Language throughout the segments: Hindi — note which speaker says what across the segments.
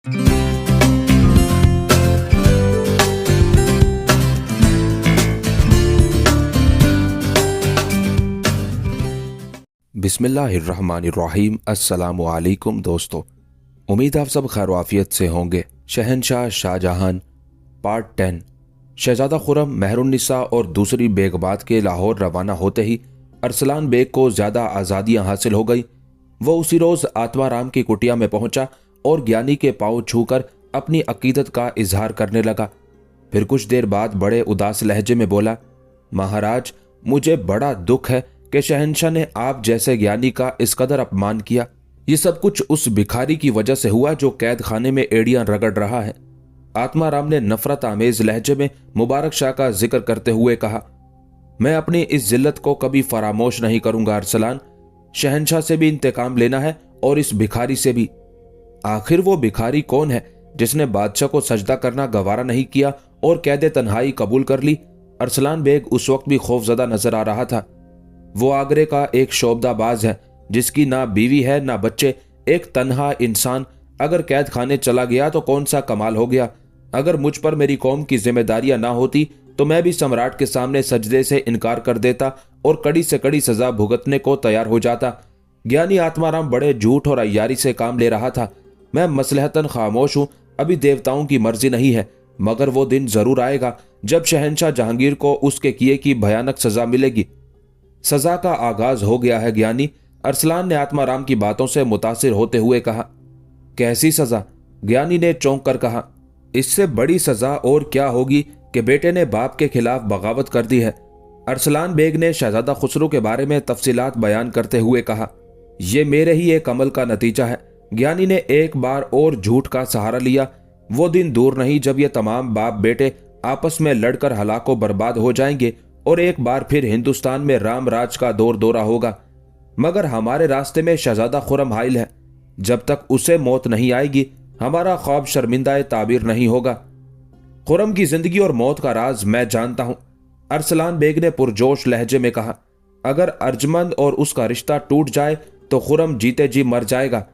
Speaker 1: बिस्मिल्लाहिर्रहमानिर्रहीम। अस्सलामु अलैकुम दोस्तों, उम्मीद आप सब खैर वाफियत से होंगे। शहनशाह शाहजहां पार्ट 10। शहजादा खुर्रम मेहरुन्निसा और दूसरी बेगबात के लाहौर रवाना होते ही अरसलान बेग को ज़्यादा आज़ादियाँ हासिल हो गई। वो उसी रोज़ आत्माराम की कुटिया में पहुंचा और ज्ञानी के पाँव छूकर अपनी अकीदत का इजहार करने लगा। फिर कुछ देर बाद बड़े उदास लहजे में बोला, महाराज, मुझे बड़ा दुख है कि शहनशाह ने आप जैसे ज्ञानी का इस कदर अपमान किया। ये सब कुछ उस भिखारी की वजह से हुआ जो कैद खाने में एड़ियां रगड़ रहा है। आत्माराम ने नफरत आमेज लहजे में मुबारक शाह का जिक्र करते हुए कहा, मैं अपनी इस जिल्लत को कभी फरामोश नहीं करूंगा अरसलान। शहनशाह से भी इंतकाम लेना है और इस भिखारी से भी। आखिर वो भिखारी कौन है जिसने बादशाह को सजदा करना गवारा नहीं किया और कैद तन्हाई कबूल कर ली? अरसलान बेग उस वक्त भी खौफजदा नजर आ रहा था। वो आगरे का एक शोबदाबाज है जिसकी ना बीवी है ना बच्चे। एक तन्हा इंसान अगर कैद खाने चला गया तो कौन सा कमाल हो गया। अगर मुझ पर मेरी कौम की जिम्मेदारियां ना होती तो मैं भी सम्राट के सामने सजदे से इनकार कर देता और कड़ी से कड़ी सजा भुगतने को तैयार हो जाता। ज्ञानी आत्माराम बड़े झूठ और अय्यारी से काम ले रहा था। मैं मसलहतन खामोश हूं, अभी देवताओं की मर्जी नहीं है, मगर वो दिन जरूर आएगा जब शहनशाह जहांगीर को उसके किए की भयानक सजा मिलेगी। सजा का आगाज हो गया है ज्ञानी, अरसलान ने आत्माराम की बातों से मुतासिर होते हुए कहा। कैसी सजा? ज्ञानी ने चौंक कर कहा, इससे बड़ी सजा और क्या होगी कि बेटे ने बाप के खिलाफ बगावत कर दी है। अरसलान बेग ने शहजादा खुसरो के बारे में तफसीलात बयान करते हुए कहा, यह मेरे ही एक अमल का नतीजा है। ज्ञानी ने एक बार और झूठ का सहारा लिया। वो दिन दूर नहीं जब ये तमाम बाप बेटे आपस में लड़कर हलाको बर्बाद हो जाएंगे और एक बार फिर हिंदुस्तान में राम राज का दौर दौरा होगा। मगर हमारे रास्ते में शहजादा खुर्रम हाइल है। जब तक उसे मौत नहीं आएगी हमारा ख्वाब शर्मिंदा ताबीर नहीं होगा। खुर्रम की जिंदगी और मौत का राज मैं जानता हूं, अरसलान बेग ने पुरजोश लहजे में कहा। अगर अर्जमंद और उसका रिश्ता टूट जाए तो खुर्रम जीते जी मर जाएगा।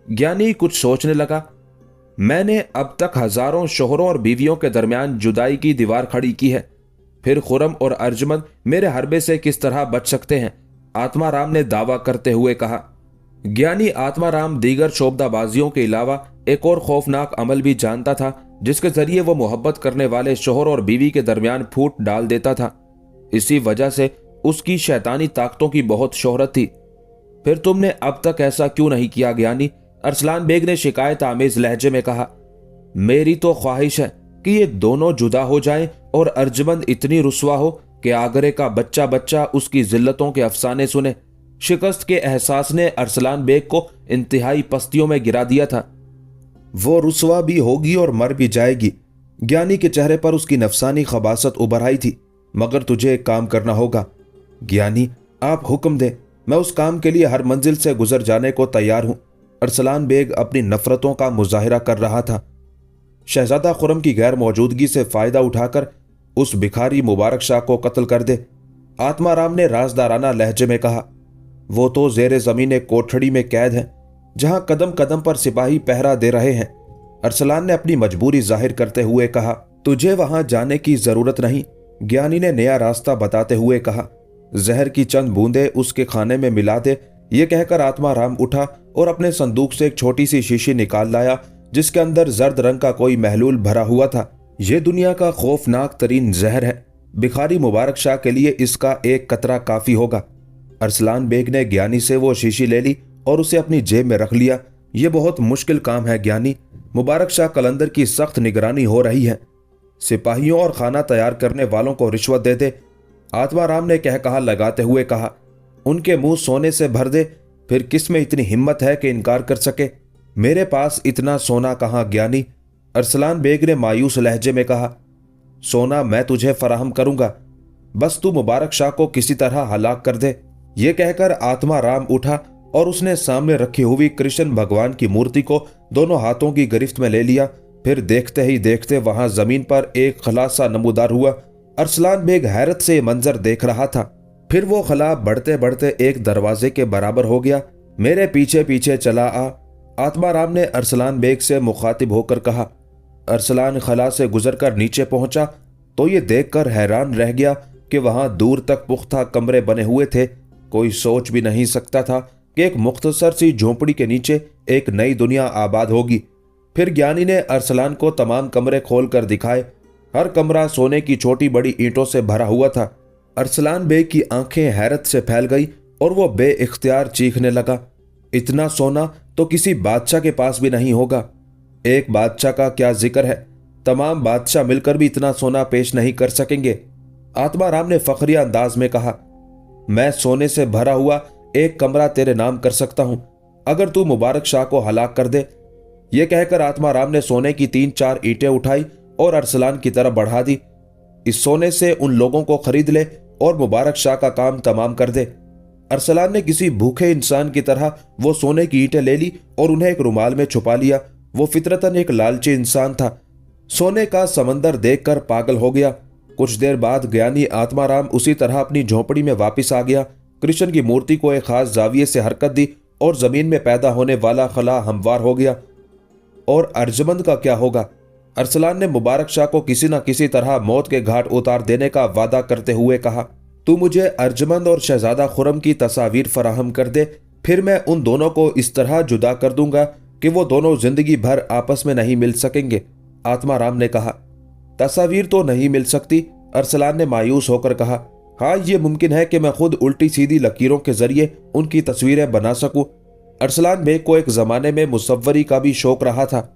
Speaker 1: ज्ञानी कुछ सोचने लगा। मैंने अब तक हजारों शोहरों और बीवियों के दरमियान जुदाई की दीवार खड़ी की है, फिर खुर्रम और अर्जमंद मेरे हरबे से किस तरह बच सकते हैं? आत्माराम ने दावा करते हुए कहा। ज्ञानी आत्माराम दीगर शोबदाबाजियों के अलावा एक और खौफनाक अमल भी जानता था जिसके जरिए वो मोहब्बत करने वाले शोहर और बीवी के दरमियान फूट डाल देता था। इसी वजह से उसकी शैतानी ताकतों की बहुत शोहरत थी। फिर तुमने अब तक ऐसा क्यों नहीं किया ज्ञानी? अरसलान बेग ने शिकायत आमेज लहजे में कहा। मेरी तो ख्वाहिश है कि ये दोनों जुदा हो जाएं और अर्जमंद इतनी रुस्वा हो कि आगरे का बच्चा बच्चा उसकी जिल्लतों के अफसाने सुने। शिकस्त के एहसास ने अरसलान बेग को इंतहाई पस्तियों में गिरा दिया था। वो रुस्वा भी होगी और मर भी जाएगी। ज्ञानी के चेहरे पर उसकी नफसानी खबासत उभर आई थी। मगर तुझे एक काम करना होगा। ज्ञानी, आप हुक्म दें, मैं उस काम के लिए हर मंजिल से गुजर जाने को तैयार हूं। अरसलान बेग अपनी नफरतों का मुजाहिरा कर रहा था। शहजादा खुर्रम की गैर मौजूदगी से फायदा उठाकर उस भिखारी मुबारक शाह को कत्ल कर दे। आत्माराम ने राजदाराना लहजे में कहा। वो तो जेरे जमीन एक कोठड़ी में कैद है जहां कदम कदम पर सिपाही पहरा दे रहे हैं। अरसलान ने अपनी मजबूरी जाहिर करते हुए कहा, तुझे वहां जाने की जरूरत नहीं। ज्ञानी ने नया रास्ता बताते हुए कहा, जहर की चंद बूंदे उसके खाने में मिला दे। ये कहकर आत्माराम उठा और अपने संदूक से एक छोटी सी शीशी निकाल लाया जिसके अंदर जर्द रंग का कोई महलूल भरा हुआ था। यह दुनिया का खौफनाक तरीन जहर है। भिखारी मुबारक शाह के लिए इसका एक कतरा काफी होगा। अरसलान बेग ने ज्ञानी से वो शीशी ले ली और उसे अपनी जेब में रख लिया। यह बहुत मुश्किल काम है ज्ञानी। मुबारक शाह कलंदर की सख्त निगरानी हो रही है। सिपाहियों और खाना तैयार करने वालों को रिश्वत दे दे। आत्माराम ने कह कहा लगाते हुए कहा, उनके मुंह सोने से भर दे। फिर किस में इतनी हिम्मत है कि इनकार कर सके? मेरे पास इतना सोना कहाँ ज्ञानी? अरसलान बेग ने मायूस लहजे में कहा, सोना मैं तुझे फराहम करूंगा, बस तू मुबारक शाह को किसी तरह हलाक कर दे। ये कहकर आत्माराम उठा और उसने सामने रखी हुई कृष्ण भगवान की मूर्ति को दोनों हाथों की गिरफ्त में ले लिया। फिर देखते ही देखते वहां जमीन पर एक खलासा नमूदार हुआ। अरसलान बेग हैरत से मंजर देख रहा था। फिर वो खला बढ़ते बढ़ते एक दरवाजे के बराबर हो गया। मेरे पीछे पीछे चला आ। आत्माराम ने अरसलान बेग से मुखातिब होकर कहा। अरसलान खला से गुजरकर नीचे पहुंचा तो ये देखकर हैरान रह गया कि वहां दूर तक पुख्ता कमरे बने हुए थे। कोई सोच भी नहीं सकता था कि एक मुख्तसर सी झोंपड़ी के नीचे एक नई दुनिया आबाद होगी। फिर ज्ञानी ने अरसलान को तमाम कमरे खोलकर दिखाए। हर कमरा सोने की छोटी बड़ी ईंटों से भरा हुआ था। अरसलान बेग की आंखें हैरत से फैल गई और वो बेइख्तियार चीखने लगा, इतना सोना तो किसी बादशाह के पास भी नहीं होगा। एक बादशाह का क्या जिक्र है, तमाम बादशाह मिलकर भी इतना सोना पेश नहीं कर सकेंगे। आत्माराम ने फखरिया अंदाज में कहा, मैं सोने से भरा हुआ एक कमरा तेरे नाम कर सकता हूं अगर तू मुबारक शाह को हलाक कर दे। यह कहकर आत्माराम ने सोने की 3-4 ईंटें उठाई और अरसलान की तरफ बढ़ा दी। इस सोने से उन लोगों को खरीद ले और मुबारक शाह का काम तमाम कर दे। अरसलान ने किसी भूखे इंसान की तरह वो सोने की ईंटें ले ली और उन्हें एक रुमाल में छुपा लिया। वो फितरतन एक लालची इंसान था। सोने का समंदर देखकर पागल हो गया। कुछ देर बाद ज्ञानी आत्माराम उसी तरह अपनी झोंपड़ी में वापस आ गया। कृष्ण की मूर्ति को एक खास जाविये से हरकत दी और जमीन में पैदा होने वाला खला हमवार हो गया। और अर्जमंद का क्या होगा? अरसलान ने मुबारक शाह को किसी न किसी तरह मौत के घाट उतार देने का वादा करते हुए कहा, तू मुझे अर्जमंद और शहजादा खुरम की तस्वीर फराहम कर दे, फिर मैं उन दोनों को इस तरह जुदा कर दूंगा कि वो दोनों जिंदगी भर आपस में नहीं मिल सकेंगे। आत्माराम ने कहा, तस्वीर तो नहीं मिल सकती। अरसलान ने मायूस होकर कहा, हाँ, ये मुमकिन है कि मैं खुद उल्टी सीधी लकीरों के जरिए उनकी तस्वीरें बना सकूं। अरसलान बेग को एक जमाने में मुसव्वरी का भी शौक रहा था।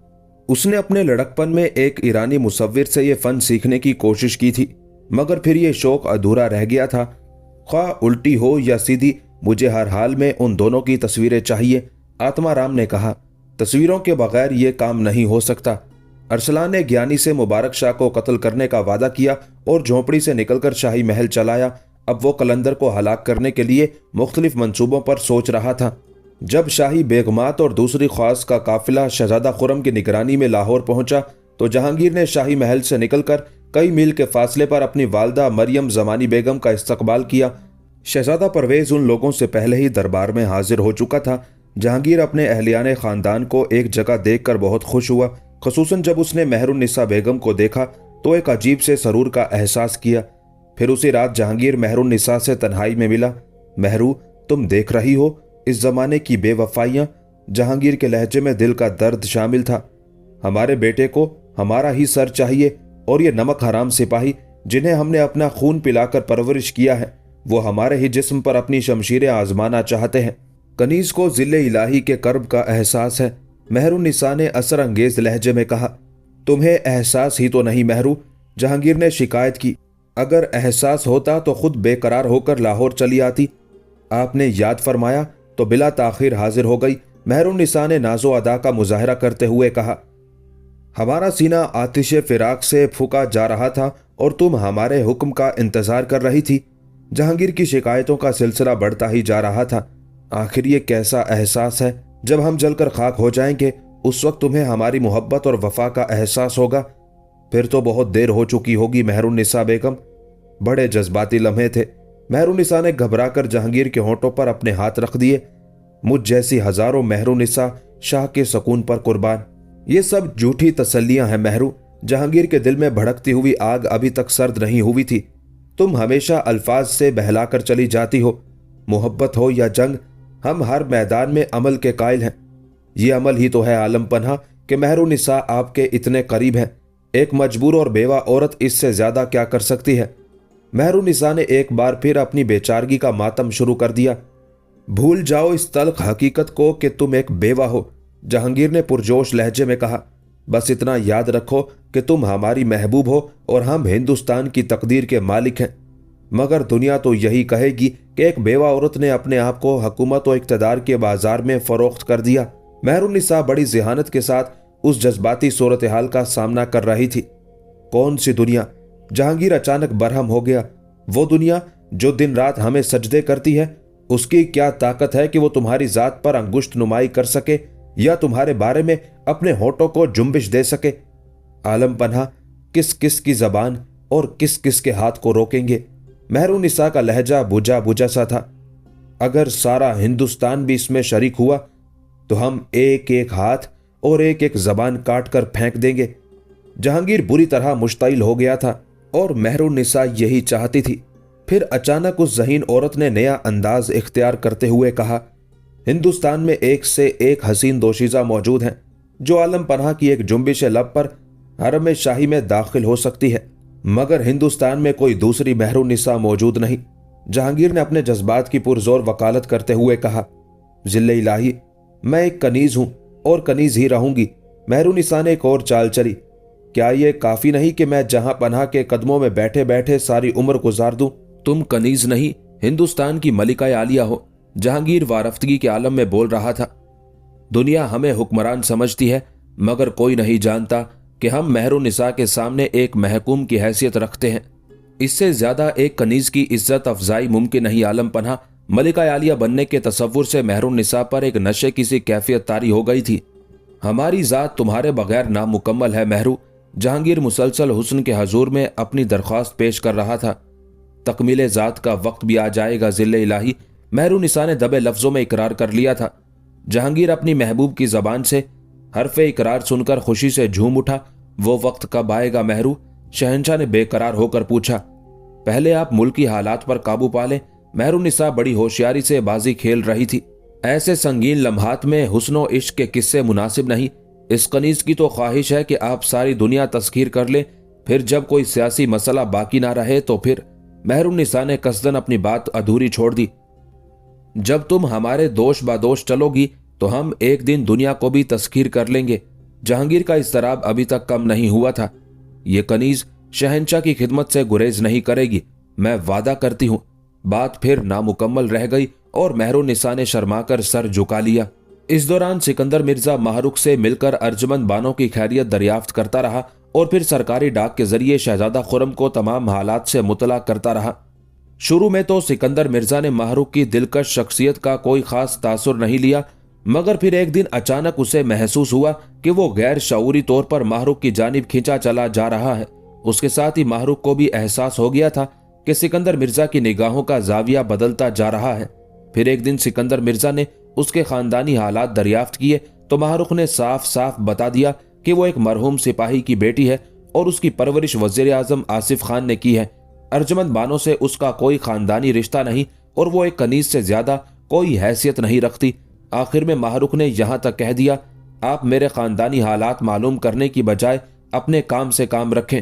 Speaker 1: उसने अपने लड़कपन में एक ईरानी मुसव्विर से यह फन सीखने की कोशिश की थी, मगर फिर यह शौक अधूरा रह गया था। ख्वाह उल्टी हो या सीधी, मुझे हर हाल में उन दोनों की तस्वीरें चाहिए। आत्माराम ने कहा, तस्वीरों के बगैर यह काम नहीं हो सकता। अरसलान ने ज्ञानी से मुबारक शाह को कत्ल करने का वादा किया और झोंपड़ी से निकलकर शाही महल चलाया। अब वो कलंदर को हलाक करने के लिए मुख्तलिफ मंसूबों पर सोच रहा था। जब शाही बेगमात और दूसरी ख्वास का काफिला शहजादा खुरम की निगरानी में लाहौर पहुंचा तो जहांगीर ने शाही महल से निकलकर कई मील के फासले पर अपनी वालदा मरियम जमानी बेगम का इस्तकबाल किया। शहजादा परवेज उन लोगों से पहले ही दरबार में हाजिर हो चुका था। जहांगीर अपने अहलियाने खानदान को एक जगह देखकर बहुत खुश हुआ। खसूसन जब उसने मेहरुन्निसा बेगम को देखा तो एक अजीब से सरूर का एहसास किया। फिर उसी रात जहांगीर मेहरुन्निसा से तन्हाई में मिला। मेहरू, तुम देख रही हो इस जमाने की बेवफाइयां। जहांगीर के लहजे में दिल का दर्द शामिल था। हमारे बेटे को हमारा ही सर चाहिए और ये नमक हराम सिपाही जिन्हें हमने अपना खून पिलाकर परवरिश किया है, वो हमारे ही जिस्म पर अपनी शमशीरें आजमाना चाहते हैं। कनीज को जिले इलाही के कर्ब का एहसास है। मेहरुन्निसा ने असर अंगेज लहजे में कहा, तुम्हें एहसास ही तो नहीं मेहरू। जहांगीर ने शिकायत की, अगर एहसास होता तो खुद बेकरार होकर लाहौर चली आती। आपने याद फरमाया तो बिला ताखिर हाजिर हो गई। मेहरुन्निसा ने नाजो अदा का मुजाहरा करते हुए कहा, हमारा सीना आतिश फिराक से फूका जा रहा था और तुम हमारे हुक्म का इंतजार कर रही थी। जहांगीर की शिकायतों का सिलसिला बढ़ता ही जा रहा था। आखिर ये कैसा एहसास है? जब हम जलकर खाक हो जाएंगे उस वक्त तुम्हें हमारी मोहब्बत और वफा का एहसास होगा। फिर तो बहुत देर हो चुकी होगी मेहरुन्निसा बेगम। बड़े जज्बाती लम्हे थे। मेहरुन्निसा ने घबराकर जहांगीर के होंठों पर अपने हाथ रख दिए। मुझ जैसी हजारों मेहरुन्निसा शाह के सुकून पर कुर्बान। ये सब झूठी तसल्लियां हैं मेहरू। जहांगीर के दिल में भड़कती हुई आग अभी तक सर्द नहीं हुई थी। तुम हमेशा अल्फाज से बहलाकर चली जाती हो। मोहब्बत हो या जंग, हम हर मैदान में अमल के कायल हैं। ये अमल ही तो है आलम पन्हा कि मेहरुन्निसा आपके इतने करीब है। एक मजबूर और बेवा औरत इससे ज्यादा क्या कर सकती है? मेहरुन्निसा ने एक बार फिर अपनी बेचारगी का मातम शुरू कर दिया। भूल जाओ इस तल्ख हकीकत को कि तुम एक बेवा हो। जहांगीर ने पुरजोश लहजे में कहा, बस इतना याद रखो कि तुम हमारी महबूब हो और हम हिंदुस्तान की तकदीर के मालिक हैं। मगर दुनिया तो यही कहेगी कि एक बेवा औरत ने अपने आप को हुकूमत और इक़्तिदार के बाजार में फरोख्त कर दिया। मेहरुन्निसा बड़ी ज़हानत के साथ उस जज्बाती सूरत हाल का सामना कर रही थी। कौन सी दुनिया? जहांगीर अचानक बरहम हो गया। वो दुनिया जो दिन रात हमें सजदे करती है, उसकी क्या ताकत है कि वो तुम्हारी जात पर अंगुश्त नुमाई कर सके या तुम्हारे बारे में अपने होठों को जुम्बिश दे सके? आलम पन्हा किस किस की जबान और किस किस के हाथ को रोकेंगे? मेहरुन्निसा का लहजा बुझा बुझा सा था। अगर सारा हिंदुस्तान भी इसमें शरीक हुआ तो हम एक एक हाथ और एक एक जबान काट कर फेंक देंगे। जहांगीर बुरी तरह मुश्तइल हो गया था और मेहरुन्निसा यही चाहती थी। फिर अचानक उस ज़हीन औरत ने नया अंदाज इख्तियार करते हुए कहा, हिंदुस्तान में एक से एक हसीन दोशीज़ा मौजूद हैं जो आलम पनाह की एक जुम्बिश लब पर हरम शाही में दाखिल हो सकती है, मगर हिंदुस्तान में कोई दूसरी मेहरुन्निसा मौजूद नहीं। जहांगीर ने अपने जज्बात की पुरजोर वकालत करते हुए कहा, जिल्ले इलाही, मैं एक कनीज हूं और कनीज ही रहूंगी। मेहरुन्निसा ने एक और चाल चली, क्या यह काफी नहीं कि मैं जहां पनाह के कदमों में बैठे बैठे सारी उम्र गुजार दूं? तुम कनीज नहीं, हिंदुस्तान की मलिका आलिया हो। जहांगीर वारफ्तगी के आलम में बोल रहा था। दुनिया हमें हुक्मरान समझती है, मगर कोई नहीं जानता कि हम मेहरुन्निसा के सामने एक महकूम की हैसियत रखते हैं। इससे ज्यादा एक कनीज की इज्जत अफजाई मुमकिन नहीं। आलम पनाह मलिका आलिया बनने के तसव्वुर से मेहरुन्निसा पर एक नशे की सी कैफियत तारी हो गई थी। हमारी जात तुम्हारे बगैर नामुकम्मल है महरू। जहांगीर मुसलसल हुस्न के हजूर में अपनी दरख्वास्त पेश कर रहा था। तकमीले जात का वक्त भी आ जाएगा जिल्ले इलाही, मेहरुन्निसा ने दबे लफ्जों में इकरार कर लिया था। जहांगीर अपनी महबूब की जबान से हरफे इकरार सुनकर खुशी से झूम उठा। वो वक्त कब आएगा महरू? शहंशाह ने बेकरार होकर पूछा। पहले आप मुल्की हालात पर काबू पा लें। मेहरुन्निसा बड़ी होशियारी से बाजी खेल रही थी। ऐसे संगीन लम्हात में हुस्नो इश्क के किस्से मुनासिब नहीं। इस कनीज की तो ख्वाहिश है कि आप सारी दुनिया तस्खीर कर ले, फिर जब कोई सियासी मसला बाकी ना रहे तो फिर। मेहरुन्निसा ने कसदन अपनी बात अधूरी छोड़ दी। जब तुम हमारे दोष बादोष चलोगी तो हम एक दिन दुनिया को भी तस्खीर कर लेंगे। जहांगीर का इस्तराब अभी तक कम नहीं हुआ था। ये कनीज शहंशाह की खिदमत से गुरेज नहीं करेगी, मैं वादा करती हूं। बात फिर नामुकम्मल रह गई और मेहरुन्निसा ने शर्माकर सर झुका लिया। इस दौरान सिकंदर मिर्जा माहरुख से मिलकर अर्जमंद बानों की खैरियत दरियाफ्त करता रहा और फिर सरकारी डाक के जरिए शहजादा खुर्रम को तमाम हालात से मुतला करता रहा। शुरू में तो सिकंदर मिर्जा ने माहरुख की दिलकश शख्सियत का कोई खास तासुर नहीं लिया, मगर फिर एक दिन अचानक उसे महसूस हुआ कि वो गैर शऊरी तौर पर माहरुख की जानिब खींचा चला जा रहा है। उसके साथ ही माहरुख को भी एहसास हो गया था कि सिकंदर मिर्जा की निगाहों का जाविया बदलता जा रहा है। फिर एक दिन सिकंदर मिर्जा ने उसके खानदानी हालात दरियाफ्त किए तो माहरुख ने साफ साफ बता दिया कि वो एक मरहूम सिपाही की बेटी है और उसकी परवरिश वज़ीर आज़म आसिफ खान ने की है। अर्जमंद बानो से उसका कोई खानदानी रिश्ता नहीं और वो एक कनीज से ज्यादा कोई हैसियत नहीं रखती। आखिर में माहरुख ने यहां तक कह दिया, आप मेरे खानदानी हालात मालूम करने की बजाय अपने काम से काम रखें।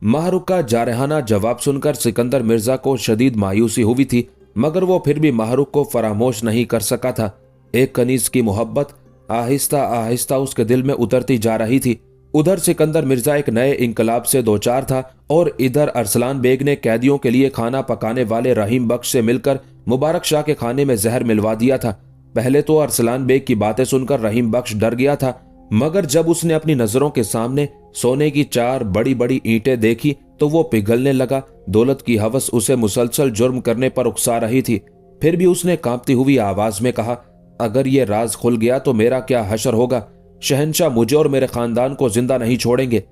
Speaker 1: माहरुख का जारहाना जवाब सुनकर सिकंदर मिर्जा को शदीद मायूसी हुई थी, मगर वो फिर भी माहरुख को फरामोश नहीं कर सका था। एक कनीज की मोहब्बत आहिस्ता आहिस्ता उसके दिल में उतरती जा रही थी। उधर सिकंदर मिर्जा एक नए इंकलाब से दो चार था और इधर अरसलान बेग ने कैदियों के लिए खाना पकाने वाले रहीम बख्श से मिलकर मुबारक शाह के खाने में जहर मिलवा दिया था। पहले तो अरसलान बेग की बातें सुनकर रहीम बख्श डर गया था, मगर जब उसने अपनी नजरों के सामने सोने की 4 बड़ी बड़ी ईंटें देखी तो वो पिघलने लगा। दौलत की हवस उसे मुसलसल जुर्म करने पर उकसा रही थी। फिर भी उसने कांपती हुई आवाज में कहा, अगर ये राज खुल गया तो मेरा क्या हशर होगा। शहंशाह मुझे और मेरे खानदान को जिंदा नहीं छोड़ेंगे।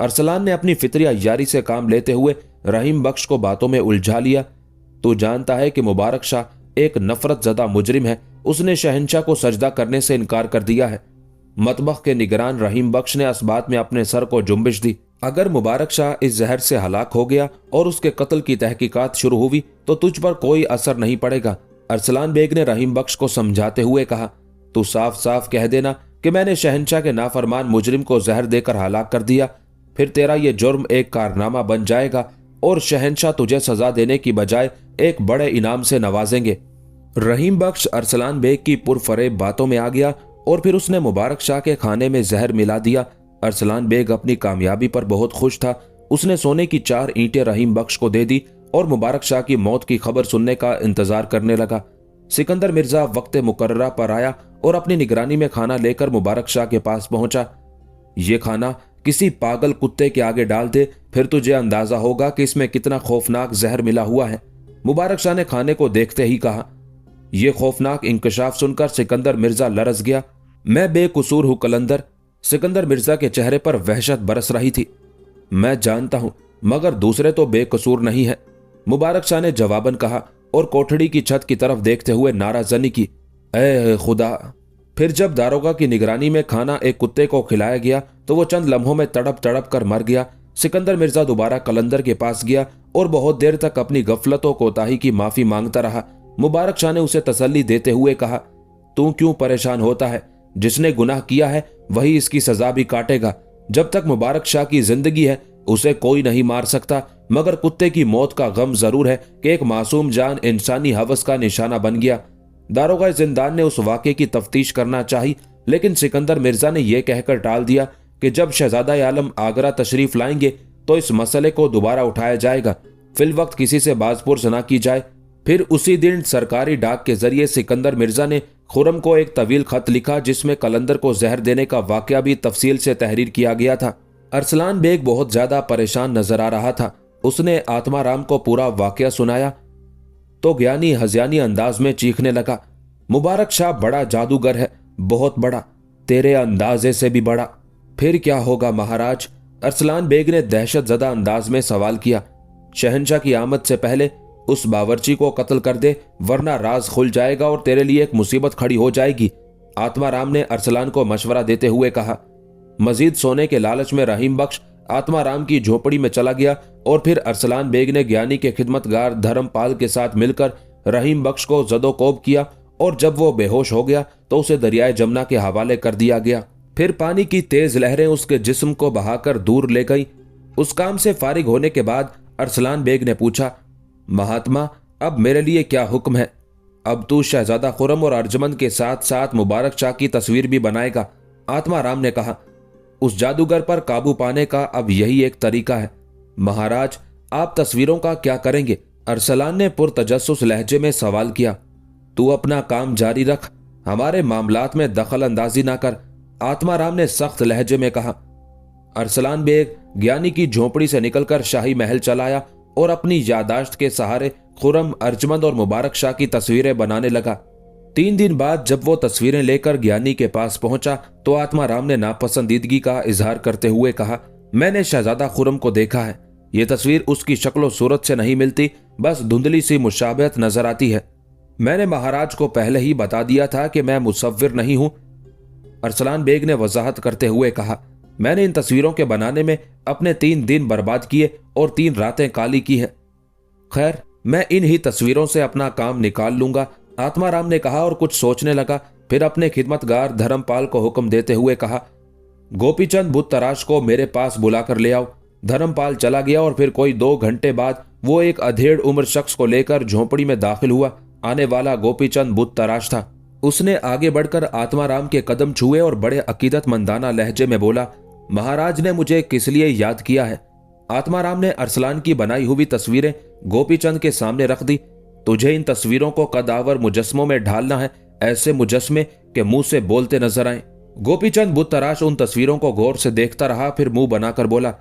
Speaker 1: अरसलान ने अपनी फितरी अय्यारी से काम लेते हुए रहीम बख्श को बातों में उलझा लिया। तू जानता है कि मुबारक शाह एक नफरत ज़दा मुजरिम है। उसने शहंशाह को सजदा करने से इनकार कर दिया है। मतबख के निगरान रहीम बख्श ने इस बात में अपने सर को जुम्बिश दी। अगर मुबारक शाह इस जहर से हलाक हो गया और उसके कत्ल की तहकीकात शुरू हुई तो तुझ पर कोई असर नहीं पड़ेगा। अरसलान बेग ने रहीम बख्श को समझाते हुए कहा, तू साफ साफ कह देना कि मैंने शहंशाह के नाफरमान मुजरिम को जहर देकर हलाक कर दिया, फिर तेरा ये जुर्म एक कारनामा बन जाएगा और शहंशाह तुझे सजा देने की बजाय एक बड़े इनाम से नवाजेंगे। रहीम बख्श अरसलान बेग की पुरफरेब बातों में आ गया और फिर उसने मुबारक शाह के खाने में जहर मिला दिया। अरसलान बेग अपनी कामयाबी पर बहुत खुश था। उसने सोने की 4 ईंटें रहीम बख्श को दे दी और मुबारक शाह की मौत की खबर सुनने का इंतजार करने लगा। सिकंदर मिर्जा वक्त मुकर्ररा पर आया और अपनी निगरानी में खाना लेकर मुबारक शाह के पास पहुंचा। ये खाना किसी पागल कुत्ते के आगे डाल दे, फिर तुझे अंदाजा होगा कि इसमें कितना खौफनाक जहर मिला हुआ है। मुबारक शाह ने खाने को देखते ही कहा। यह खौफनाक इंकशाफ सुनकर सिकंदर मिर्जा लरस गया। मैं बेकसूर हूं कलंदर। सिकंदर मिर्जा के चेहरे पर वहशत बरस रही थी। मैं जानता हूं, मगर दूसरे तो बेकसूर नहीं है, मुबारक शाह ने जवाबन कहा और कोठड़ी की छत की तरफ देखते हुए नाराजनी की। ए खुदा, फिर जब दारोगा की निगरानी में खाना एक कुत्ते को खिलाया गया तो वो चंद लम्हों में तड़प तड़प कर मर गया। सिकंदर मिर्जा दोबारा कलंदर के पास गया और बहुत देर तक अपनी गफलतों कोताही की माफी मांगता रहा। मुबारक शाह ने उसे तसल्ली देते हुए कहा, तू क्यों परेशान होता है? जिसने गुनाह किया है वही इसकी सजा भी काटेगा। जब तक मुबारक शाह की जिंदगी है उसे कोई नहीं मार सकता, मगर कुत्ते की मौत का गम जरूर है कि एक मासूम जान इंसानी हवस का निशाना बन गया। दारोगा जिंदान ने उस वाक़े की तफ्तीश करना चाही, लेकिन सिकंदर मिर्जा ने यह कहकर टाल दिया कि जब शहजादा आलम आगरा तशरीफ लाएंगे तो इस मसले को दोबारा उठाया जाएगा। फिल वक्त किसी से बाजपुर्स ना की जाए। फिर उसी दिन सरकारी डाक के जरिए सिकंदर मिर्जा ने खुर्रम को एक तवील खत लिखा जिसमें कलंदर को जहर देने का वाकया भी तफसील से तहरीर किया गया था। अरसलान बेग बहुत ज्यादा परेशान नजर आ रहा था। उसने आत्माराम को पूरा वाकया सुनाया तो ज्ञानी हज़ियानी अंदाज में चीखने लगा, मुबारक शाह बड़ा जादूगर है, बहुत बड़ा, तेरे अंदाजे से भी बड़ा। फिर क्या होगा महाराज? अरसलान बेग ने दहशत ज़दा अंदाज में सवाल किया। शहंशाह की आमद से पहले उस बावर्ची को कत्ल कर दे, वरना राज खुल जाएगा और तेरे लिए एक मुसीबत खड़ी हो जाएगी। आत्माराम ने अरसलान को मशवरा देते हुए कहा। मजीद सोने के लालच में रहीम बख्श आत्माराम की झोपड़ी में चला गया और फिर अरसलान बेग ने ज्ञानी के खिदमतगार धर्मपाल के साथ मिलकर रहीम बख्श को जदोकोब किया और जब वो बेहोश हो गया तो उसे दरियाए जमुना के हवाले कर दिया गया। फिर पानी की तेज लहरें उसके जिस्म को बहाकर दूर ले गई। उस काम से फारिग होने के बाद अरसलान बेग ने पूछा, महात्मा अब मेरे लिए क्या हुक्म है? अब तू शहजादा खुर्रम और अर्जमंद के साथ साथ मुबारक शाह की तस्वीर भी बनाएगा। आत्माराम ने कहा, उस जादूगर पर काबू पाने का अब यही एक तरीका है। महाराज आप तस्वीरों का क्या करेंगे? अरसलान ने पुरतजस्सुस लहजे में सवाल किया। तू अपना काम जारी रख, हमारे मामलात में दखल अंदाजी ना कर, आत्माराम ने सख्त लहजे में कहा। अरसलान बेग ज्ञानी की झोपड़ी से निकलकर शाही महल चलाया और अपनी यादाश्त के सहारे खुर्रम, अर्जमंद और मुबारक शाह की तस्वीरें बनाने लगा। 3 दिन बाद जब वो तस्वीरें लेकर ज्ञानी के पास पहुंचा तो आत्माराम ने नापसंदीदगी का इजहार करते हुए कहा, मैंने शहजादा खुर्रम को देखा है। ये तस्वीर उसकी शक्ल सूरत से नहीं मिलती, बस धुंधली सी मुशाबहत नजर आती है। मैंने महाराज को पहले ही बता दिया था कि मैं मुसव्विर नहीं हूं। अरसलान बेग ने वजाहत करते हुए कहा, मैंने इन तस्वीरों के बनाने में अपने 3 दिन बर्बाद किए और 3 रातें काली की हैं। खैर मैं इन ही तस्वीरों से अपना काम निकाल लूंगा, आत्माराम ने कहा और कुछ सोचने लगा। फिर अपने खिदमतगार धर्मपाल को हुक्म देते हुए कहा, गोपीचंद बुत तराश को मेरे पास बुलाकर ले आओ। धर्मपाल चला गया और फिर कोई 2 घंटे बाद वो एक अधेड़ उम्र शख्स को लेकर झोंपड़ी में दाखिल हुआ। आने वाला गोपीचंद बुत तराश था। उसने आगे बढ़कर आत्माराम के कदम छुए और बड़े अकीदतमंदाना लहजे में बोला, महाराज ने मुझे किस लिए याद किया है? आत्माराम ने अरसलान की बनाई हुई तस्वीरें गोपीचंद के सामने रख दी। तुझे इन तस्वीरों को कदावर मुजस्मों में ढालना है, ऐसे मुजस्मे के मुंह से बोलते नजर आए। गोपीचंद बुत तराश उन तस्वीरों को गौर से देखता रहा, फिर मुंह बनाकर बोला,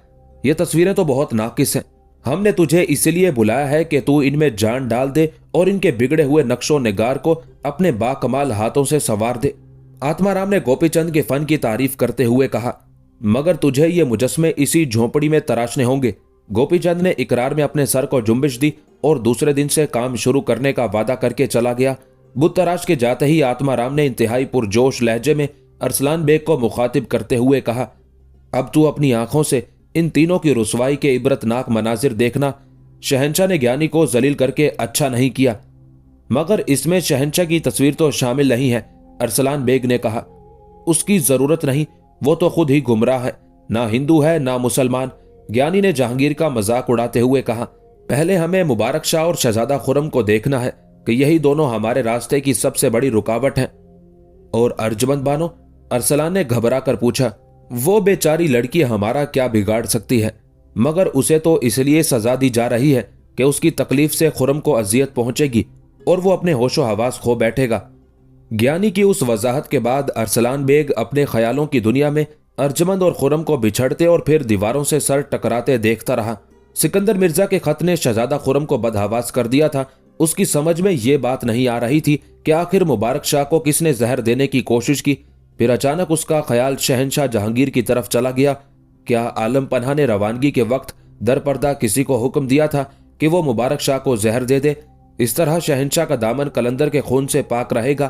Speaker 1: ये तस्वीरें तो बहुत नाकिस हैं। हमने तुझे इसलिए बुलाया है कि तू इनमें जान डाल दे और इनके बिगड़े हुए नक्शो निगार को अपने बाकमाल हाथों से संवार दे। आत्माराम ने गोपीचंद के फन की तारीफ करते हुए कहा, मगर तुझे ये मुजस्मे इसी झोंपड़ी में तराशने होंगे। गोपीचंद ने इकरार में अपने सर को जुम्बिश दी और दूसरे दिन से काम शुरू करने का वादा करके चला गया। बुत तराश के जाते ही आत्माराम ने इंतहाई पुरजोश लहजे में अरसलान बेग को मुखातिब करते हुए कहा, अब तू अपनी आंखों से इन तीनों की रुसवाई के इबरतनाक मनाजिर देखना। शहंशाह ने ज्ञानी को जलील करके अच्छा नहीं किया, मगर इसमें शहंशाह की तस्वीर तो शामिल नहीं है। अरसलान बेग ने कहा, उसकी जरूरत नहीं, वो तो खुद ही गुमराह है, ना हिंदू है ना मुसलमान। ज्ञानी ने जहांगीर का मजाक उड़ाते हुए कहा, पहले हमें मुबारक शाह और शहजादा खुर्रम को देखना है कि यही दोनों हमारे रास्ते की सबसे बड़ी रुकावट हैं। और अर्जमंद बानो? अरसलान ने घबरा कर पूछा, वो बेचारी लड़की हमारा क्या बिगाड़ सकती है, मगर उसे तो इसलिए सजा दी जा रही है कि उसकी तकलीफ से खुर्रम को अजियत पहुंचेगी और वो अपने होशो हवास खो बैठेगा। ज्ञानी की उस वजाहत के बाद अरसलान बेग अपने ख्यालों की दुनिया में अर्जमंद और खुर्रम को बिछड़ते और फिर दीवारों से सर टकराते देखता रहा। सिकंदर मिर्जा के खत ने शहजादा खुर्रम को बदहवास कर दिया था। उसकी समझ में ये बात नहीं आ रही थी कि आखिर मुबारक शाह को किसने जहर देने की कोशिश की। फिर अचानक उसका ख्याल शहंशाह जहांगीर की तरफ चला गया। क्या आलम पन्हा ने रवानगी के वक्त दरपर्दा किसी को हुक्म दिया था कि वो मुबारक शाह को जहर दे दे? इस तरह शहंशाह का दामन कलंदर के खून से पाक रहेगा।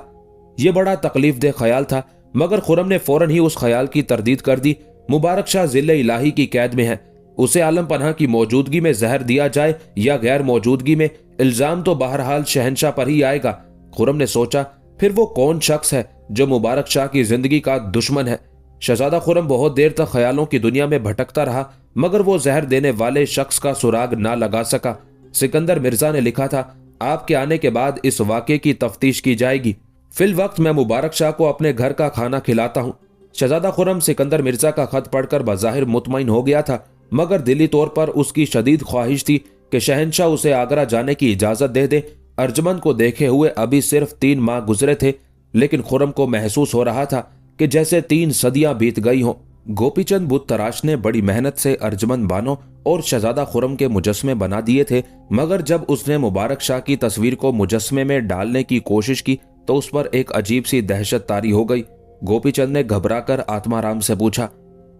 Speaker 1: ये बड़ा तकलीफदेह ख्याल था, मगर खुरम ने फौरन ही उस ख्याल की तरदीद कर दी। मुबारक शाह जिले इलाही की कैद में है, उसे आलम पनाह की मौजूदगी में जहर दिया जाए या गैर मौजूदगी में, इल्जाम तो बहरहाल शहनशाह पर ही आएगा। खुरम ने सोचा, फिर वो कौन शख्स है जो मुबारक शाह की जिंदगी का दुश्मन है। शहजादा खुरम बहुत देर तक ख्यालों की दुनिया में भटकता रहा, मगर वो जहर देने वाले शख्स का सुराग ना लगा सका। सिकंदर मिर्जा ने लिखा था, आपके आने के बाद इस वाक़े की तफ्तीश की जाएगी। फिल वक्त मैं मुबारक शाह को अपने घर का खाना खिलाता हूँ। शहजादा खुरम सिकंदर मिर्जा का खत पढ़कर बज़ाहिर मुतमईन हो गया था, मगर दिली तौर पर उसकी शदीद ख्वाहिश थी कि शहनशाह उसे आगरा जाने की इजाजत दे दे। अर्जुमंद को देखे हुए अभी सिर्फ 3 माह गुजरे थे, लेकिन खुरम को महसूस हो रहा था कि जैसे 3 सदियां बीत गई हों। गोपीचंद बुत तराश ने बड़ी मेहनत से अर्जुमंद बानो और शहजादा खुरम के मुजस्मे बना दिए थे, मगर जब उसने मुबारक शाह की तस्वीर को मुजस्मे में डालने की कोशिश की तो उस पर एक अजीब सी दहशत तारी हो गई। गोपीचंद ने घबराकर आत्माराम से पूछा,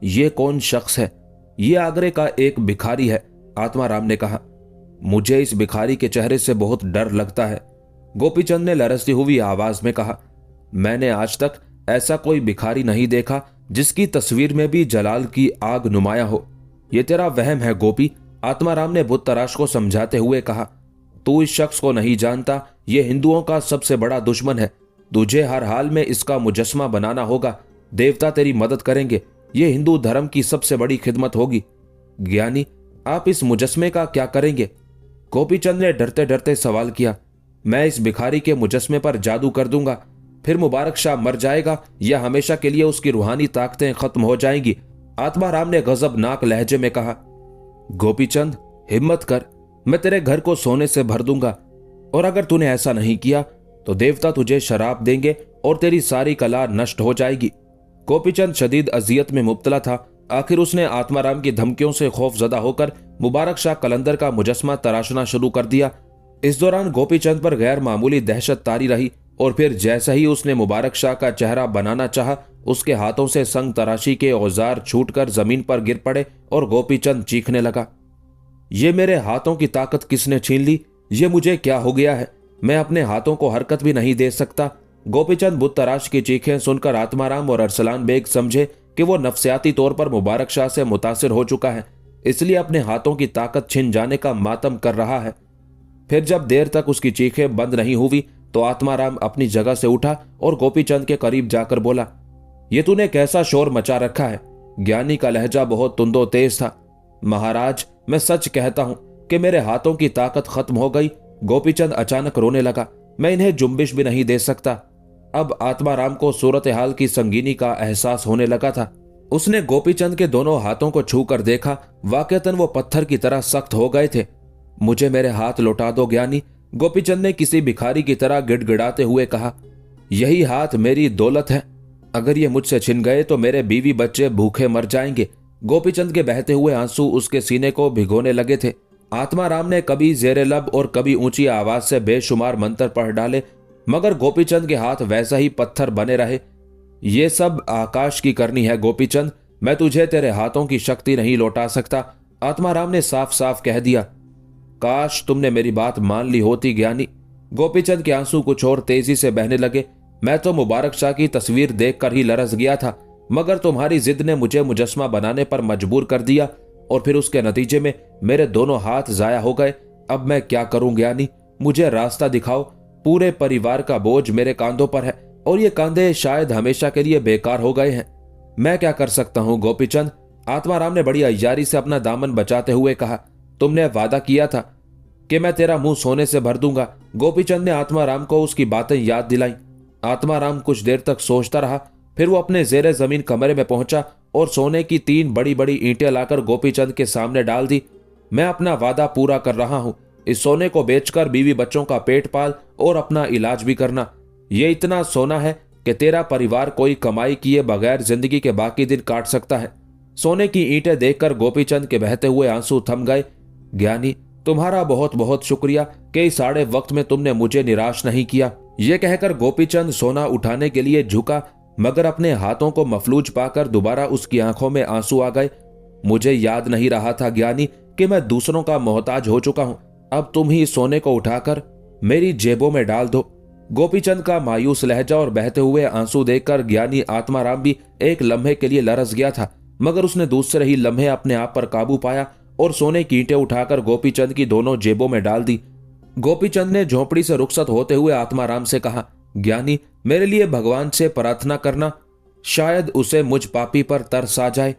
Speaker 1: ये कौन शख्स है? ये आगरे का एक भिखारी है, आत्माराम ने कहा। मुझे इस भिखारी के चेहरे से बहुत डर लगता है, गोपीचंद ने लरजती हुई आवाज में कहा। मैंने आज तक ऐसा कोई भिखारी नहीं देखा जिसकी तस्वीर में भी जलाल की आग नुमाया हो। ये तेरा वहम है गोपी, आत्माराम ने बुत तराश को समझाते हुए कहा। तू इस शख्स को नहीं जानता, ये हिंदुओं का सबसे बड़ा दुश्मन है। तुझे हर हाल में इसका मुजस्मा बनाना होगा। देवता तेरी मदद करेंगे, ये हिंदू धर्म की सबसे बड़ी खिदमत होगी। ज्ञानी, आप इस मुजस्मे का क्या करेंगे? गोपीचंद ने डरते डरते सवाल किया। मैं इस भिखारी के मुजस्मे पर जादू कर दूंगा, फिर मुबारक शाह मर जाएगा या हमेशा के लिए उसकी रूहानी ताकतें खत्म हो जाएंगी, आत्माराम ने गजबनाक लहजे में कहा। गोपीचंद, हिम्मत कर, मैं तेरे घर को सोने से भर दूंगा, और अगर तूने ऐसा नहीं किया तो देवता तुझे शराब देंगे और तेरी सारी कला नष्ट हो जाएगी। गोपीचंद शदीद अजियत में मुब्तला था। आखिर उसने आत्माराम की धमकियों से खौफजदा होकर मुबारक शाह कलंदर का मुजस्मा तराशना शुरू कर दिया। इस दौरान गोपीचंद पर गैर मामूली दहशत तारी रही, और फिर जैसा ही उसने मुबारक शाह का चेहरा बनाना चाहा, उसके हाथों से संग तराशी के औजार छूटकर जमीन पर गिर पड़े और गोपीचंद चीखने लगा। ये मेरे हाथों की ताकत किसने छीन ली? ये मुझे क्या हो गया है? मैं अपने हाथों को हरकत भी नहीं दे सकता। गोपीचंद बुत तराश की चीखें सुनकर आत्माराम और अरसलान बेग समझे कि वो नफ्सियाती तौर पर मुबारक शाह से मुतासिर हो चुका है, इसलिए अपने हाथों की ताकत छिन जाने का मातम कर रहा है। फिर जब देर तक उसकी चीखें बंद नहीं हुई तो आत्माराम अपनी जगह से उठा और गोपीचंद के करीब जाकर बोला, ये तूने कैसा शोर मचा रखा है? ज्ञानी का लहजा बहुत तुंदो तेज था। महाराज, मैं सच कहता हूं कि मेरे हाथों की ताकत खत्म हो गई। गोपीचंद अचानक रोने लगा। मैं इन्हें जुम्बिश भी नहीं दे सकता। अब आत्माराम को सूरत हाल की संगीनी का एहसास होने लगा था। उसने गोपीचंद के दोनों हाथों को छू कर देखा, वाकईतन वो पत्थर की तरह सख्त हो गए थे। मुझे मेरे हाथ लौटा दो ज्ञानी, गोपीचंद ने किसी भिखारी की तरह गिड़गिड़ाते हुए कहा। यही हाथ मेरी दौलत है, अगर ये मुझसे छिन गए तो मेरे बीवी बच्चे भूखे मर जाएंगे। गोपीचंद के बहते हुए आंसू उसके सीने को भिगोने लगे थे। आत्माराम ने कभी जेरे लब और कभी ऊंची आवाज से बेशुमार मंत्र पढ़ डाले, मगर गोपीचंद के हाथ वैसा ही पत्थर बने रहे। ये सब आकाश की करनी है गोपीचंद, मैं तुझे तेरे हाथों की शक्ति नहीं लौटा सकता, आत्माराम ने साफ साफ कह दिया। काश तुमने मेरी बात मान ली होती ज्ञानी। गोपीचंद के आंसू कुछ और तेजी से बहने लगे। मैं तो मुबारक शाह की तस्वीर देखकर ही लरस गया था, मगर तुम्हारी जिद ने मुझे मुजस्मा बनाने पर मजबूर कर दिया, और फिर उसके नतीजे में मेरे दोनों हाथ जाया हो गए। अब मैं क्या करूं ज्ञानी? मुझे रास्ता दिखाओ। पूरे परिवार का बोझ मेरे कांधों पर है, और ये कांधे शायद हमेशा के लिए बेकार हो गए हैं। मैं क्या कर सकता हूं गोपीचंद? आत्माराम ने बड़ी अय्यारी से अपना दामन बचाते हुए कहा। तुमने वादा किया था कि मैं तेरा मुंह सोने से भर दूंगा। गोपीचंद ने आत्माराम को उसकी बातें याद दिलाई। आत्माराम कुछ देर तक सोचता रहा, फिर वो अपने जेरे जमीन कमरे में पहुंचा और सोने की 3 बड़ी बड़ी ईंटें लाकर गोपीचंद के सामने डाल दी। मैं अपना वादा पूरा कर रहा हूं। इस सोने को बेचकर बीवी बच्चों का पेट पाल और अपना इलाज भी करना। ये इतना सोना है कि तेरा परिवार कोई कमाई किए बगैर जिंदगी के बाकी दिन काट सकता है। सोने की ईंटें देखकर गोपीचंद के बहते हुए आंसू थम गए। ज्ञानी, तुम्हारा बहुत बहुत शुक्रिया कि इस साढ़े वक्त में तुमने मुझे निराश नहीं किया। यह कहकर गोपीचंद सोना उठाने के लिए झुका, मगर अपने हाथों को मफलूज पाकर दोबारा उसकी आंखों में आंसू आ गए। मुझे याद नहीं रहा था ज्ञानी कि मैं दूसरों का मोहताज हो चुका हूं। अब तुम ही सोने को उठाकर मेरी जेबों में डाल दो। गोपीचंद का मायूस लहजा और बहते हुए आंसू देखकर ज्ञानी आत्माराम भी एक लम्हे के लिए लरस गया था, मगर उसने दूसरे ही लम्हे अपने आप पर काबू पाया और सोने की ईंटें उठाकर गोपीचंद की दोनों जेबों में डाल दी। गोपीचंद ने झोपड़ी से रुखसत होते हुए आत्माराम से कहा, ज्ञानी, मेरे लिए भगवान से प्रार्थना करना, शायद उसे मुझ पापी पर तरस आ जाए।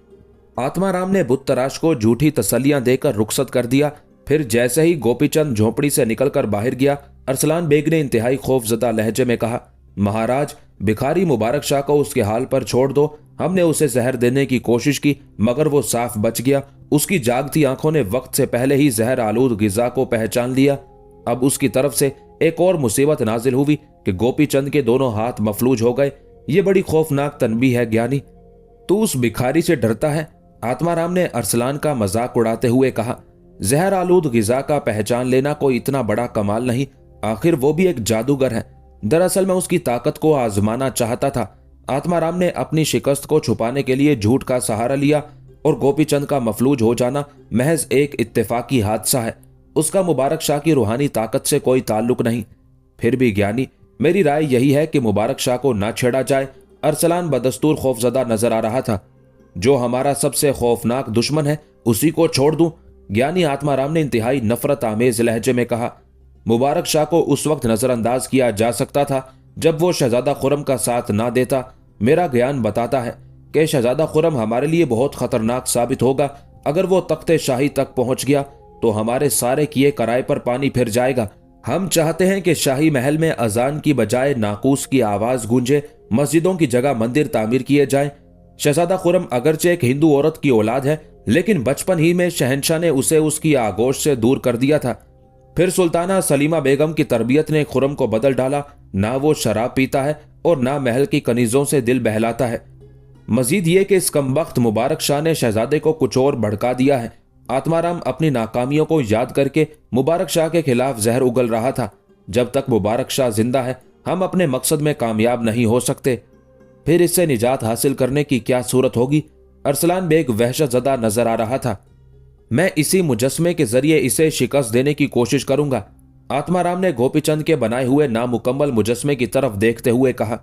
Speaker 1: आत्माराम ने बुत तराश को झूठी तसल्लियां देकर रुखसत कर दिया। फिर जैसे ही गोपीचंद झोपड़ी से निकलकर बाहर गया, अरसलान बेग ने इंतहाई खौफजदा लहजे में कहा, महाराज, भिखारी मुबारक शाह को उसके हाल पर छोड़ दो। हमने उसे जहर देने की कोशिश की, मगर वो साफ बच गया। उसकी जागती आंखों ने वक्त से पहले ही जहर आलूद गिजा को पहचान लिया। अब उसकी तरफ से एक और मुसीबत नाजिल हुई कि गोपीचंद के दोनों हाथ मफलूज हो गए। ये बड़ी खौफनाक तनबीह है ज्ञानी। तू उस भिखारी से डरता है? आत्माराम ने अरसलान का मजाक उड़ाते हुए कहा, जहर आलूद गिजा का पहचान लेना कोई इतना बड़ा कमाल नहीं, आखिर वो भी एक जादूगर है। दरअसल मैं उसकी ताकत को आजमाना चाहता था। आत्माराम ने अपनी शिकस्त को छुपाने के लिए झूठ का सहारा लिया और गोपीचंद का मफलूज हो जाना महज एक इत्तेफाकी हादसा है। उसका मुबारक शाह की रूहानी ताकत से कोई ताल्लुक नहीं। फिर भी ज्ञानी, मेरी राय यही है कि मुबारक शाह को ना छेड़ा जाए। अरसलान बदस्तूर खौफजदा नजर आ रहा था। जो हमारा सबसे खौफनाक दुश्मन है, उसी को छोड़ दूं? ज्ञानी आत्माराम ने इंतहाई नफरत आमेज लहजे में कहा। मुबारक शाह को उस वक्त नजरअंदाज किया जा सकता था जब वो शहजादा खुरम का साथ ना देता। मेरा ज्ञान बताता है कि शहजादा खुरम हमारे लिए बहुत खतरनाक साबित होगा। अगर वो तख्ते शाही तक पहुंच गया तो हमारे सारे किए कराए पर पानी फिर जाएगा। हम चाहते हैं कि शाही महल में अजान की बजाय नाकूस की आवाज गूंजे, मस्जिदों की जगह मंदिर तामीर किए जाएं। शहजादा खुरम अगरचे एक हिंदू औरत की औलाद है, लेकिन बचपन ही में शहंशाह ने उसे उसकी आगोश से दूर कर दिया था। फिर सुल्ताना सलीमा बेगम की तरबियत ने खुरम को बदल डाला। ना वो शराब पीता है और ना महल की कनीजों से दिल बहलाता है। मजीद ये कि इस कमबख्त मुबारक शाह ने शहजादे को कुछ और भड़का दिया है। आत्माराम अपनी नाकामियों को याद करके मुबारक शाह के खिलाफ जहर उगल रहा था। जब तक मुबारक शाह जिंदा है, हम अपने मकसद में कामयाब नहीं हो सकते। फिर इससे निजात हासिल करने की क्या सूरत होगी? अरसलान बेग वहशतज़दा नजर आ रहा था। मैं इसी मुजस्मे के जरिए इसे शिकस्त देने की कोशिश करूंगा। आत्माराम ने गोपीचंद के बनाए हुए नामुकम्मल मुजस्मे की तरफ देखते हुए कहा।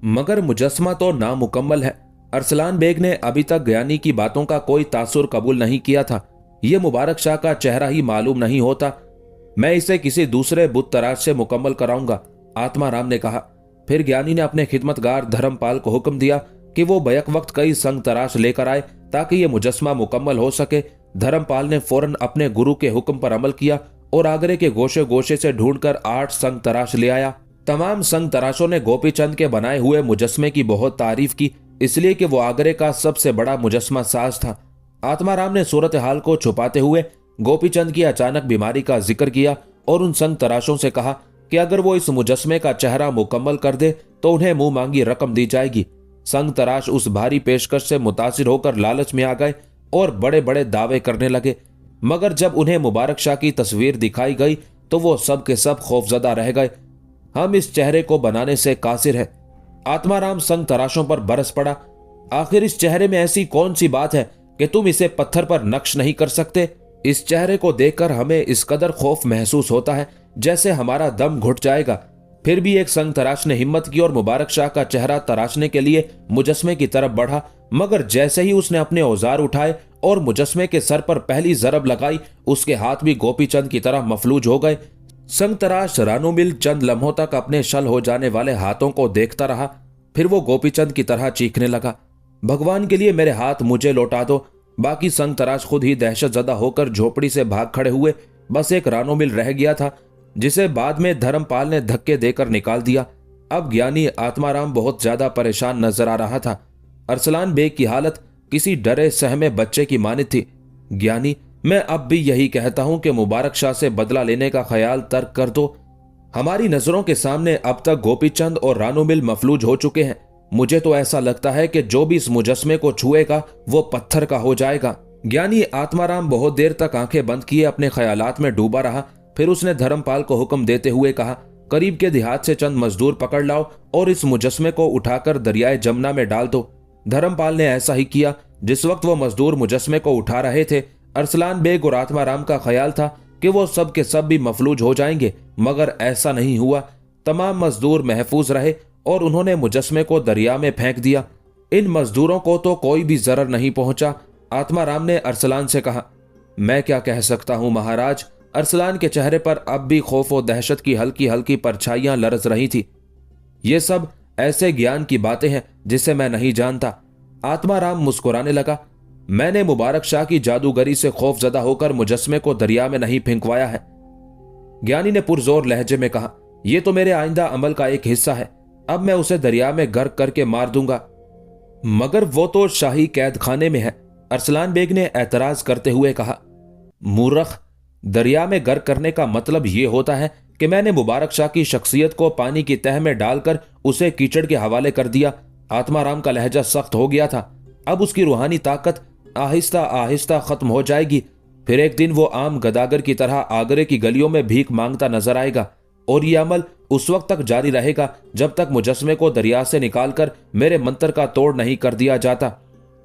Speaker 1: मगर मुजस्मा तो नामुकम्मल है। अरसलान बेग ने अभी तक ज्ञानी की बातों का कोई तासुर कबूल नहीं किया था। यह मुबारक शाह का चेहरा ही मालूम नहीं होता। मैं इसे किसी दूसरे बुत तराश से मुकम्मल कराऊंगा, आत्माराम ने कहा। फिर ज्ञानी ने अपने खिदमतगार धर्मपाल को हुक्म दिया कि वो बैक वक्त कई संग तराश लेकर आए ताकि ये मुजस्मा मुकम्मल हो सके। धर्मपाल ने फौरन अपने गुरु के हुक्म पर अमल किया और आगरे के गोशे गोशे से ढूंढकर 8 संग तराश ले आया। तमाम संग तराशों ने गोपीचंद के बनाए हुए मुजस्मे की बहुत तारीफ की, इसलिए कि वो आगरे का सबसे बड़ा मुजस्मा साज था। आत्माराम ने सूरत हाल को छुपाते हुए गोपीचंद की अचानक बीमारी का जिक्र किया और उन संग तराशों से कहा कि अगर वो इस मुजस्मे का चेहरा मुकम्मल कर दे तो उन्हें मुंह मांगी रकम दी जाएगी। संग तराश उस भारी पेशकश से मुतासिर होकर लालच में आ गए और बड़े बड़े दावे करने लगे। मगर जब उन्हें मुबारक शाह की तस्वीर दिखाई गई तो वो सब के सब खौफजदा रह गए। हम इस चेहरे को बनाने से कासिर है। आत्माराम संग तराशों पर बरस पड़ा। आखिर इस चेहरे में ऐसी कौन सी बात है कि तुम इसे पत्थर पर नक्श नहीं कर सकते? इस चेहरे को देखकर हमें इस कदर खौफ महसूस होता है जैसे हमारा दम घुट जाएगा। फिर भी एक संग तराश ने हिम्मत की और मुबारक शाह का चेहरा तराशने के लिए मुजस्मे की तरफ बढ़ा। मगर जैसे ही उसने अपने औजार उठाए और मुजस्मे के सर पर पहली जरब लगाई, उसके हाथ भी गोपीचंद की तरह मफलूज हो गए। संग तराश रानोमिल चंद लम्हों तक अपने शल हो जाने वाले हाथों को देखता रहा। फिर वो गोपीचंद की तरह चीखने लगा, भगवान के लिए मेरे हाथ मुझे लौटा दो। बाकी संग तराश खुद ही दहशतजदा होकर झोपड़ी से भाग खड़े हुए। बस एक रानोमिल रह गया था जिसे बाद में धर्मपाल ने धक्के देकर निकाल दिया। अब ज्ञानी आत्माराम बहुत ज्यादा परेशान नजर आ रहा था। अरसलान बेग की हालत किसी डरे सहमे बच्चे की मानित थी। ज्ञानी, मैं अब भी यही कहता हूं कि मुबारक शाह से बदला लेने का ख्याल तर्क कर दो। हमारी नजरों के सामने अब तक गोपीचंद और रानोमिल मफलूज हो चुके हैं। मुझे तो ऐसा लगता है कि जो भी इस मुजस्मे को छुएगा वो पत्थर का हो जाएगा। ज्ञानी आत्माराम बहुत देर तक आंखें बंद किए अपने ख्यालात में डूबा रहा। फिर उसने धर्मपाल को हुक्म देते हुए कहा, करीब के देहात से चंद मजदूर पकड़ लाओ और इस मुजस्मे को उठाकर दरियाए जमुना में डाल दो। धर्मपाल ने ऐसा ही किया। जिस वक्त वो मजदूर मुजस्मे को उठा रहे थे, अरसलान बेग और आत्माराम का ख्याल था कि वो सब के सब भी मफलूज हो जाएंगे, मगर ऐसा नहीं हुआ। तमाम मजदूर महफूज रहे और उन्होंने मुजस्मे को दरिया में फेंक दिया। इन मजदूरों को तो कोई भी जरर नहीं पहुंचा। आत्माराम ने अरसलान से कहा, मैं क्या कह सकता हूं महाराज। अरसलान के चेहरे पर अब भी खौफ और दहशत की हल्की हल्की परछाइयां लरज रही थी। ये सब ऐसे ज्ञान की बातें हैं जिसे मैं नहीं जानता। आत्माराम मुस्कुराने लगा। मैंने मुबारक शाह की जादूगरी से खौफजदा होकर मुजस्मे को दरिया में नहीं फेंकवाया है। ज्ञानी ने पुरजोर लहजे में कहा, यह तो मेरे आइंदा अमल का एक हिस्सा है। अब मैं उसे दरिया में गर्क करके मार दूंगा। मगर वो तो शाही कैद खाने में है। अरसलान बेग ने एतराज करते हुए कहा, मूर्ख, दरिया में गर्क करने का मतलब यह होता है कि मैंने मुबारक शाह की शख्सियत को पानी की तह में डालकर उसे कीचड़ के हवाले कर दिया। आत्माराम का लहजा सख्त हो गया था। अब उसकी रूहानी ताकत आहिस्ता आहिस्ता खत्म हो जाएगी। फिर एक दिन वो आम गदागर की तरह आगरे की गलियों में भीख मांगता नजर आएगा और यह अमल उस वक्त तक जारी रहेगा जब तक मुजस्मे को दरिया से निकालकर मेरे मंत्र का तोड़ नहीं कर दिया जाता।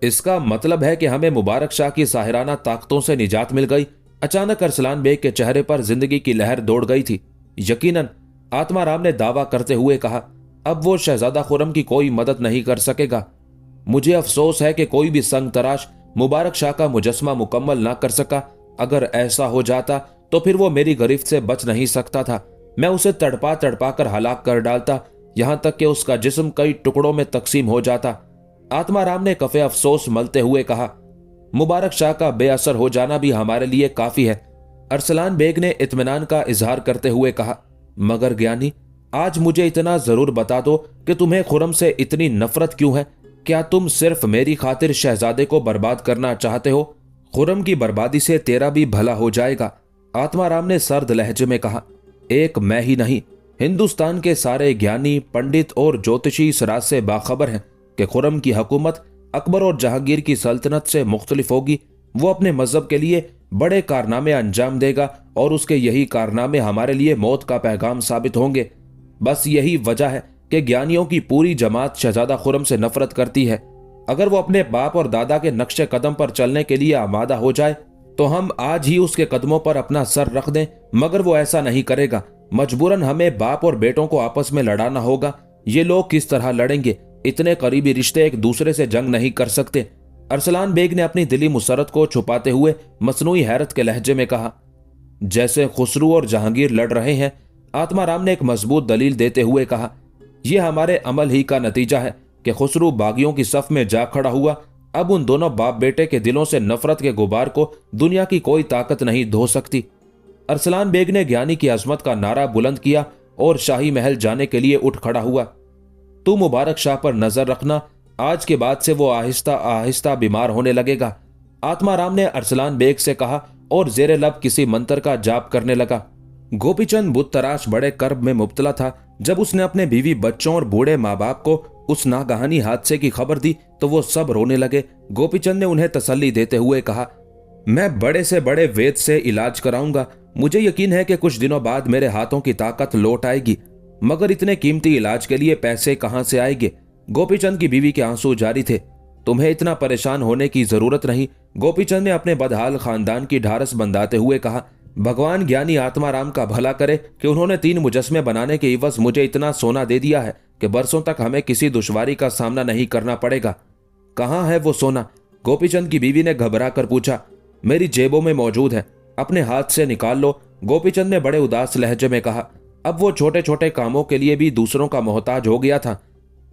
Speaker 1: इसका मतलब है कि हमें मुबारक शाह की साहिराना ताकतों से निजात मिल गई। अचानक अरसलान बेग के चेहरे पर जिंदगी की लहर दौड़ गई थी। यकीनन, आत्माराम ने दावा करते हुए कहा, अब वो शहजादा खुर्रम की कोई मदद नहीं कर सकेगा। मुझे अफसोस है कि कोई भी संग तराश मुबारक शाह का मुजस्मा मुकम्मल ना कर सका। अगर ऐसा हो जाता तो फिर वो मेरी गिरफ्त से बच नहीं सकता था। मैं उसे तड़पा तड़पा कर हलाक कर डालता, यहां तक कि उसका जिस्म कई टुकड़ों में तकसीम हो जाता। आत्माराम ने कफे अफसोस मलते हुए कहा, मुबारक शाह का बेअसर हो जाना भी हमारे लिए काफी है। अरसलान बेग ने इत्मीनान का इजहार करते हुए कहा, मगर ज्ञानी, आज मुझे इतना जरूर बता दो कि तुम्हें खुर्रम से इतनी नफरत क्यों है? क्या तुम सिर्फ मेरी खातिर शहजादे को बर्बाद करना चाहते हो? खुर्रम की बर्बादी से तेरा भी भला हो जाएगा। आत्माराम ने सर्द लहजे में कहा, एक मैं ही नहीं, हिंदुस्तान के सारे ज्ञानी, पंडित और ज्योतिषी इस राज से बाखबर हैं कि खुर्रम की हुकूमत अकबर और जहांगीर की सल्तनत से मुख्तलिफ होगी। वो अपने मजहब के लिए बड़े कारनामे अंजाम देगा और उसके यही कारनामे हमारे लिए मौत का पैगाम साबित होंगे। बस यही वजह है कि ज्ञानियों की पूरी जमात शहजादा खुर्रम से नफरत करती है। अगर वो अपने बाप और दादा के नक्शे कदम पर चलने के लिए आमादा हो जाए तो हम आज ही उसके कदमों पर अपना सर रख दें, मगर वो ऐसा नहीं करेगा। मजबूरन हमें बाप और बेटों को आपस में लड़ाना होगा। ये लोग किस तरह लड़ेंगे? इतने करीबी रिश्ते एक दूसरे से जंग नहीं कर सकते। अरसलान बेग ने अपनी दिली मुसरत को छुपाते हुए मसनूई हैरत के लहजे में कहा, जैसे खुसरू और जहांगीर लड़ रहे हैं। आत्माराम ने एक मजबूत दलील देते हुए कहा, यह हमारे अमल ही का नतीजा है कि खुसरू बागियों की सफ में जा खड़ा हुआ। अब उन दोनों बाप बेटे के दिलों से नफरत के गुबार को दुनिया की कोई ताकत नहीं धो सकती। अरसलान बेग ने ज्ञानी की अजमत का नारा बुलंद किया और शाही महल जाने के लिए उठ खड़ा हुआ। तू मुबारक शाह पर नजर रखना, आज के बाद से वो आहिस्ता आहिस्ता बीमार होने लगेगा। आत्माराम ने अरसलान बेग से कहा और जेरे लब किसी मंत्र का जाप करने लगा। गोपीचंद बुत तराश बड़े कर्ब में मुब्तला था। जब उसने अपने बीवी बच्चों और बूढ़े माँ बाप को उस नागहानी हादसे की खबर दी तो वो सब रोने लगे। गोपीचंद ने उन्हें तसल्ली देते हुए कहा, मैं बड़े से बड़े वेद से इलाज कराऊंगा। मुझे यकीन है कि कुछ दिनों बाद मेरे हाथों की ताकत लौट आएगी, मगर इतने कीमती इलाज के लिए पैसे कहां से आएंगे? गोपीचंद की बीवी के आंसू जारी थे। तुम्हें इतना परेशान होने की जरूरत नहीं, गोपीचंद ने अपने बदहाल खानदान की ढारस बंधाते हुए कहा। भगवान ज्ञानी आत्माराम का भला करे कि उन्होंने 3 मुजस्मे बनाने के इवज मुझे इतना सोना दे दिया है कि बरसों तक हमें किसी दुश्वारी का सामना नहीं करना पड़ेगा। कहाँ है वो सोना? गोपीचंद की बीवी ने घबरा कर पूछा। मेरी जेबों में मौजूद है, अपने हाथ से निकाल लो, गोपीचंद ने बड़े उदास लहजे में कहा। अब वो छोटे छोटे कामों के लिए भी दूसरों का मोहताज हो गया था।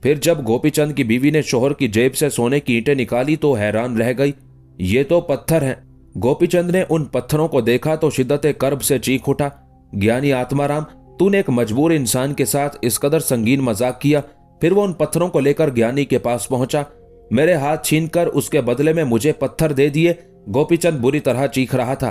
Speaker 1: फिर जब गोपीचंद की बीवी ने शोहर की जेब से सोने की ईंटें निकाली तो हैरान रह गई। ये तो पत्थर हैं। गोपीचंद ने उन पत्थरों को देखा तो शिद्दत कर्ब से चीख उठा, ज्ञानी आत्माराम, तूने एक मजबूर इंसान के साथ इस कदर संगीन मजाक किया। फिर वो उन पत्थरों को लेकर ज्ञानी के पास पहुंचा। मेरे हाथ छीनकर उसके बदले में मुझे पत्थर दे दिए। गोपीचंद बुरी तरह चीख रहा था।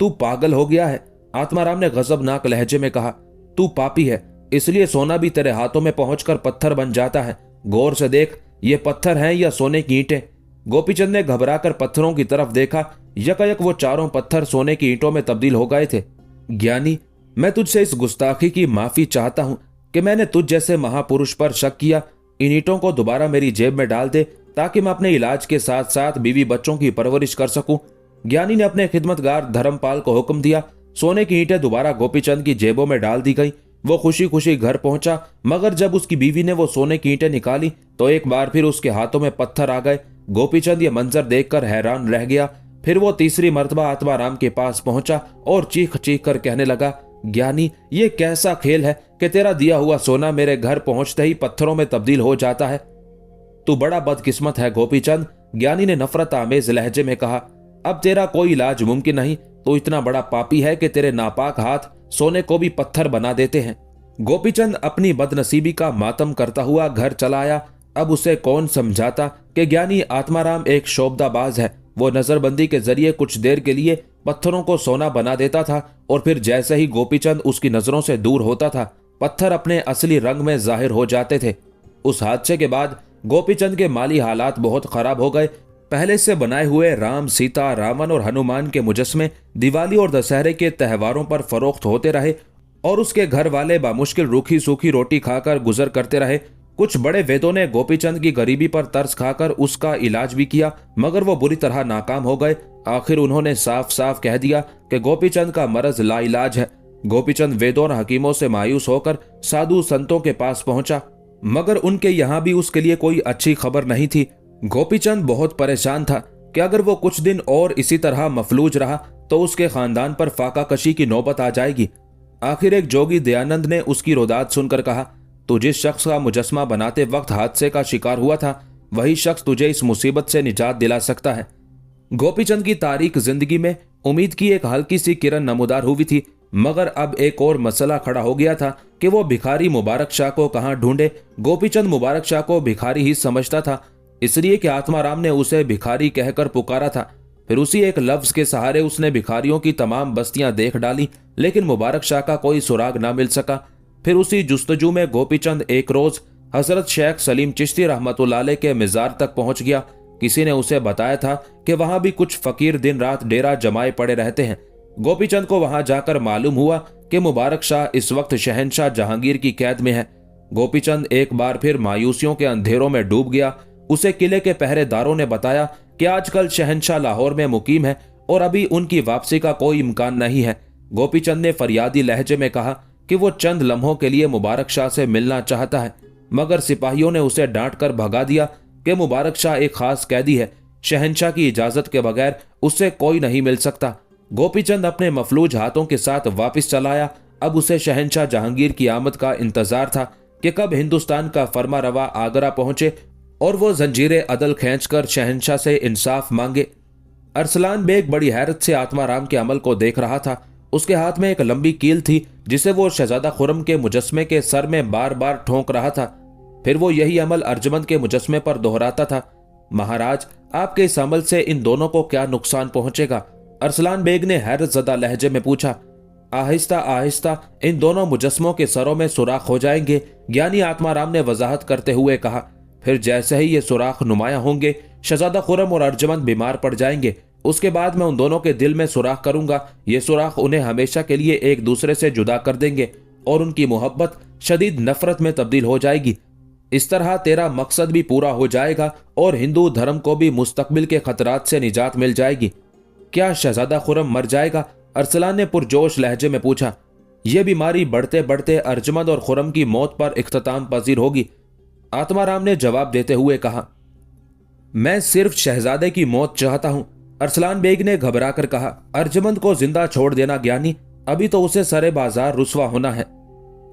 Speaker 1: तू पागल हो गया है, आत्माराम ने गजबनाक लहजे में कहा। तू पापी है, इसलिए सोना भी तेरे हाथों में पहुंचकर पत्थर बन जाता है। गौर से देख, ये पत्थर हैं या सोने की ईंटें? गोपीचंद ने घबराकर पत्थरों की तरफ देखा। यकायक वो चारों पत्थर सोने की ईंटों में तब्दील हो गए थे। ज्ञानी, मैं तुझसे इस गुस्ताखी की माफी चाहता हूं कि मैंने तुझ जैसे महापुरुष पर शक किया। इन ईंटों को दोबारा मेरी जेब में डाल दे ताकि मैं अपने इलाज के साथ साथ बीवी बच्चों की परवरिश कर सकूं। ज्ञानी ने अपने खिदमतगार धर्मपाल को हुक्म दिया। सोने की ईंटें दोबारा गोपीचंद की जेबों में डाल दी गई। वो खुशी खुशी घर पहुंचा, मगर जब उसकी बीवी ने वो सोने की ईंटें निकाली तो एक बार फिर उसके हाथों में पत्थर आ गए। गोपीचंद ये मंजर देखकर हैरान रह गया। फिर वो तीसरी मर्तबा आत्माराम के पास पहुंचा और चीख चीख कर कहने लगा, ज्ञानी, ये कैसा खेल है कि तेरा दिया हुआ सोना मेरे घर पहुंचते ही पत्थरों में तब्दील हो जाता है। तू बड़ा बदकिस्मत है गोपीचंद, ज्ञानी ने नफरत आमेज लहजे में कहा। अब तेरा कोई इलाज मुमकिन नहीं। तो इतना बड़ा पापी है कि तेरे नापाक हाथ सोने को भी पत्थर बना देते हैं। गोपीचंद अपनी बदनसीबी का मातम करता हुआ घर चला आया। अब उसे कौन समझाता कि ज्ञानी आत्माराम एक शोबदाबाज है। वो नजरबंदी के जरिए कुछ देर के लिए पत्थरों को सोना बना देता था और फिर जैसे ही गोपीचंद उसकी नजरों से दूर होता था, पत्थर अपने असली रंग में जाहिर हो जाते थे। उस हादसे के बाद गोपीचंद के माली हालात बहुत खराब हो गए। पहले से बनाए हुए राम, सीता, रावण और हनुमान के मुजस्मे दिवाली और दशहरे के त्योहारों पर फरोख्त होते रहे और उसके घर वाले बामुश्किल रूखी सूखी रोटी खाकर गुजर करते रहे। कुछ बड़े वेदों ने गोपीचंद की गरीबी पर तरस खाकर उसका इलाज भी किया, मगर वो बुरी तरह नाकाम हो गए। आखिर उन्होंने साफ साफ कह दिया कि गोपीचंद का मरज लाइलाज है। गोपीचंद वेदों और हकीमों से मायूस होकर साधु संतों के पास पहुंचा, मगर उनके यहाँ भी उसके लिए कोई अच्छी खबर नहीं थी। गोपीचंद बहुत परेशान था कि अगर वो कुछ दिन और इसी तरह मफलूज रहा तो उसके खानदान पर फाका कशी की नौबत आ जाएगी। आखिर एक जोगी दयानंद ने उसकी रोदात सुनकर कहा, तू जिस शख्स का मुजस्मा बनाते वक्त हादसे का शिकार हुआ था, वही शख्स तुझे इस मुसीबत से निजात दिला सकता है। गोपीचंद की तारीख जिंदगी में उम्मीद की एक हल्की सी किरण नमूदार हुई थी, मगर अब एक और मसला खड़ा हो गया था कि वो भिखारी मुबारक शाह को कहां ढूंढे। गोपीचंद मुबारक शाह को भिखारी ही समझता था, इसलिए कि आत्माराम ने उसे भिखारी कहकर पुकारा था। फिर उसी एक लफ्ज के सहारे उसने भिखारियों की तमाम बस्तियां देख डाली, लेकिन मुबारक शाह का कोई सुराग ना मिल सका। फिर उसी जुस्तजू में गोपीचंद एक रोज हजरत शेख सलीम चिश्ती रहमतुल्लाह अलैह के मिजार तक पहुंच गया। किसी ने उसे बताया था कि वहां भी कुछ फकीर दिन रात डेरा जमाए पड़े रहते हैं। गोपीचंद को वहां जाकर मालूम हुआ कि मुबारक शाह इस वक्त शहंशाह जहांगीर की कैद में है। गोपीचंद एक बार फिर मायूसियों के अंधेरों में डूब गया। उसे किले के पहरेदारों ने बताया कि आजकल शहंशाह लाहौर में मुकीम है और अभी उनकी वापसी का कोई इम्कान नहीं है। गोपीचंद ने फरियादी लहजे में कहा कि वो चंद लम्हों के लिए मुबारक शाह से मिलना चाहता है, मगर सिपाहियों ने उसे डांट कर भगा दिया कि मुबारक शाह एक खास कैदी है, शहंशाह की इजाजत के बगैर उससे कोई नहीं मिल सकता। गोपीचंद अपने मफलूज हाथों के साथ वापस चला आया। अब उसे शहंशाह जहांगीर की आमद का इंतजार था कि कब हिंदुस्तान का फरमा रवा आगरा पहुंचे और वो जंजीरें अदल खींचकर शहंशाह से इंसाफ मांगे। अरसलान बेग बड़ी हैरत से आत्माराम के अमल को देख रहा था। उसके हाथ में एक लंबी कील थी जिसे वो शहजादा खुर्रम के मुजस्मे के सर में बार बार ठोंक रहा था। फिर वो यही अमल अर्जुमंद के मुजस्मे पर दोहराता था। महाराज, आपके इस अमल से इन दोनों को क्या नुकसान पहुंचेगा? अरसलान बेग ने हैरत ज़दा लहजे में पूछा। आहिस्ता आहिस्ता इन दोनों मुजस्मों के सरों में सुराख हो जाएंगे, ज्ञानी आत्माराम ने वजाहत करते हुए कहा। फिर जैसे ही ये सुराख नुमाया होंगे, शहजादा खुर्रम और अर्जुमंद बीमार पड़ जाएंगे। उसके बाद मैं उन दोनों के दिल में सुराख करूंगा। ये सुराख उन्हें हमेशा के लिए एक दूसरे से जुदा कर देंगे और उनकी मोहब्बत शदीद नफरत में तब्दील हो जाएगी। इस तरह तेरा मकसद भी पूरा हो जाएगा और हिंदू धर्म को भी मुस्तकबिल के खतरात से निजात मिल जाएगी। क्या शहजादा खुर्रम मर जाएगा? अरसलान ने पुरजोश लहजे में पूछा। यह बीमारी बढ़ते बढ़ते अर्जुमंद और खुर्रम की मौत पर इख्तिताम पजीर होगी। आत्माराम ने जवाब देते हुए कहा, मैं सिर्फ शहजादे की मौत चाहता हूं। अरसलान बेग ने घबरा कर कहा, अर्जुमंद को जिंदा छोड़ देना ज्ञानी, अभी तो उसे सरे बाजार रुसवा होना है।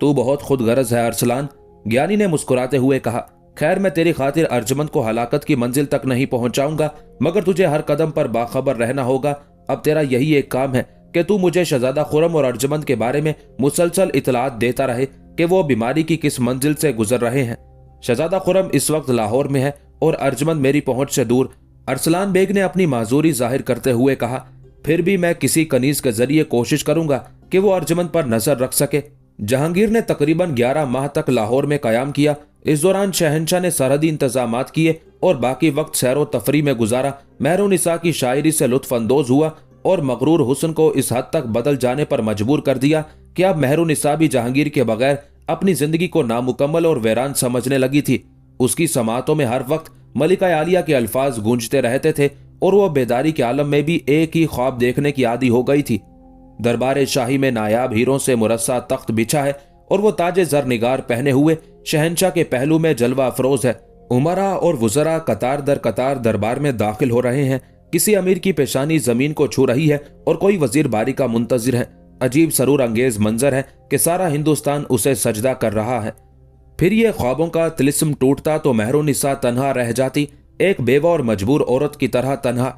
Speaker 1: तू बहुत खुदगर्ज है अरसलान, ज्ञानी ने मुस्कुराते हुए कहा। खैर, मैं तेरी खातिर अर्जुमंद को हलाकत की मंजिल तक नहीं पहुंचाऊंगा, मगर तुझे हर कदम पर बाखबर रहना होगा। अब तेरा यही एक काम है कि तू मुझे शहजादा खुर्रम और अर्जुमंद के बारे में मुसलसल इतलात देता रहे कि वो बीमारी की किस मंजिल से गुजर रहे हैं। शहजादा खुर्रम इस वक्त लाहौर में है और अर्जुमंद मेरी पहुंच से दूर। अरसलान बेग ने अपनी माजूरी जाहिर करते हुए कहा। फिर भी मैं किसी कनीज के जरिए कोशिश करूंगा कि वो अर्जुमंद पर नजर रख सके। जहांगीर ने तकरीबन 11 माह तक लाहौर में कयाम किया। इस दौरान शहंशाह ने सरहदी इंतजामात किए और बाकी वक्त सैर व तफरी में गुजारा। महरुनिसा की शायरी से लुत्फ अंदोज हुआ और मगरूर हुस्न को इस हद तक बदल जाने पर मजबूर कर दिया कि अब महरुनिसा भी जहांगीर के बगैर अपनी जिंदगी को नामुकम्मल और वैरान समझने लगी थी। उसकी समातों में हर वक्त मलिका आलिया के अल्फाज गूंजते रहते थे और वह बेदारी के आलम में भी एक ही ख्वाब देखने की आदी हो गई थी। दरबार शाही में नायाब हीरों से मुरस्सा तख्त बिछा है और वो ताजे जरनिगार पहने हुए शहंशाह के पहलू में जलवा अफरोज है। उमरा और वुज़रा कतार दर कतार दरबार में दाखिल हो रहे हैं। किसी अमीर की पेशानी जमीन को छू रही है और कोई वजीर बारी का मुंतजिर है। अजीब सरूर अंगेज मंजर है कि सारा हिंदुस्तान उसे सजदा कर रहा है। फिर ये ख्वाबों का तिलिस्म टूटता तो महरुनिसा तन्हा रह जाती, एक बेवा और मजबूर औरत की तरह तन्हा।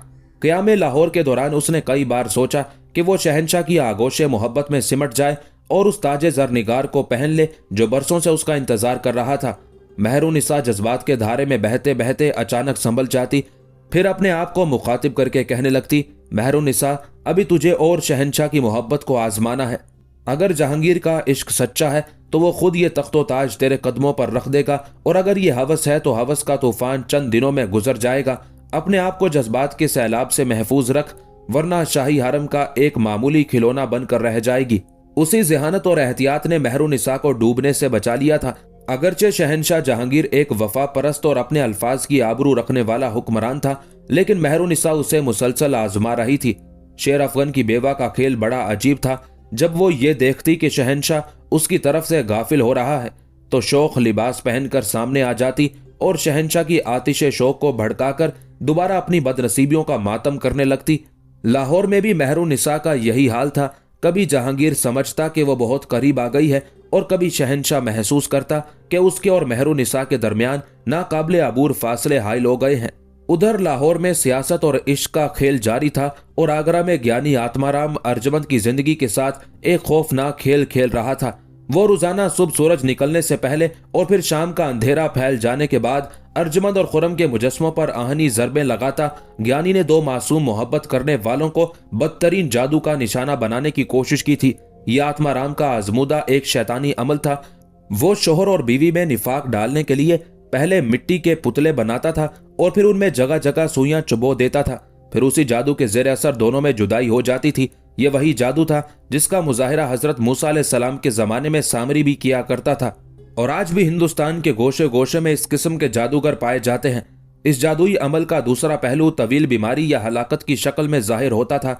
Speaker 1: क़याम लाहौर के दौरान उसने कई बार सोचा कि वो शहंशाह की आगोश मोहब्बत में सिमट जाए और उस ताजे जरनिगार को पहन ले जो बरसों से उसका इंतजार कर रहा था। महरुनिसा जज्बात के धारे में बहते बहते अचानक संभल जाती, फिर अपने आप को मुखातिब करके कहने लगती, महरुनिसा, अभी तुझे और शहंशाह की मोहब्बत को आजमाना है। अगर जहांगीर का इश्क सच्चा है तो वो खुद ये तख्तो ताज तेरे कदमों पर रख देगा, और अगर ये हवस है तो हवस का तूफान चंद दिनों में गुजर जाएगा। अपने आप को जज्बात के सैलाब से महफूज रख, वरना शाही हरम का एक मामूली खिलौना बनकर रह जाएगी। उसी ज़हानत और एहतियात ने महरुनिसा को डूबने से बचा लिया था। अगरचे शहंशाह जहांगीर एक वफा परस्त और अपने अल्फाज की आबरू रखने वाला हुक्मरान था, लेकिन महरुनिसा उसे मुसलसल आजमा रही थी। शेर अफगन की बेवा का खेल बड़ा अजीब था। जब वो ये देखती कि शहंशाह उसकी तरफ से गाफिल हो रहा है तो शौक लिबास पहनकर सामने आ जाती और शहंशाह की आतिशे शौक को भड़काकर दोबारा अपनी बदनसीबियों का मातम करने लगती। लाहौर में भी महरुनिसा का यही हाल था। कभी जहांगीर समझता कि वो बहुत करीब आ गई है और कभी शहंशाह महसूस करता कि उसके और महरुनिसा के दरमियान नाकाबिले अबूर फासले हाइल हो गए हैं। उधर लाहौर में सियासत और इश्क का खेल जारी था और आगरा में ज्ञानी आत्माराम अर्जमंद की जिंदगी के साथ एक खौफनाक खेल खेल रहा था। वो रोजाना सुबह सूरज निकलने से पहले और फिर शाम का अंधेरा फैल जाने के बाद अर्जमंद और खुरम के मुजस्मों पर आहनी ज़रबें लगाता। ज्ञानी ने दो मासूम मोहब्बत करने वालों को बदतरीन जादू का निशाना बनाने की कोशिश की थी। यह आत्माराम का आजमूदा एक शैतानी अमल था। वो शोहर और बीवी में निफाक डालने के लिए पहले मिट्टी के पुतले बनाता था और फिर उनमें जगह जगह सुइयां चुबो देता था। फिर उसी जादू के जेर असर दोनों में जुदाई हो जाती थी। ये वही जादू था जिसका मुजाहिरा हजरत मूसा अलैहिस्सलाम के जमाने में सामरी भी किया करता था, और आज भी हिंदुस्तान के गोशे गोशे में इस किस्म के जादूगर पाए जाते हैं। इस जादुई अमल का दूसरा पहलू तवील बीमारी या हलाकत की शक्ल में जाहिर होता था।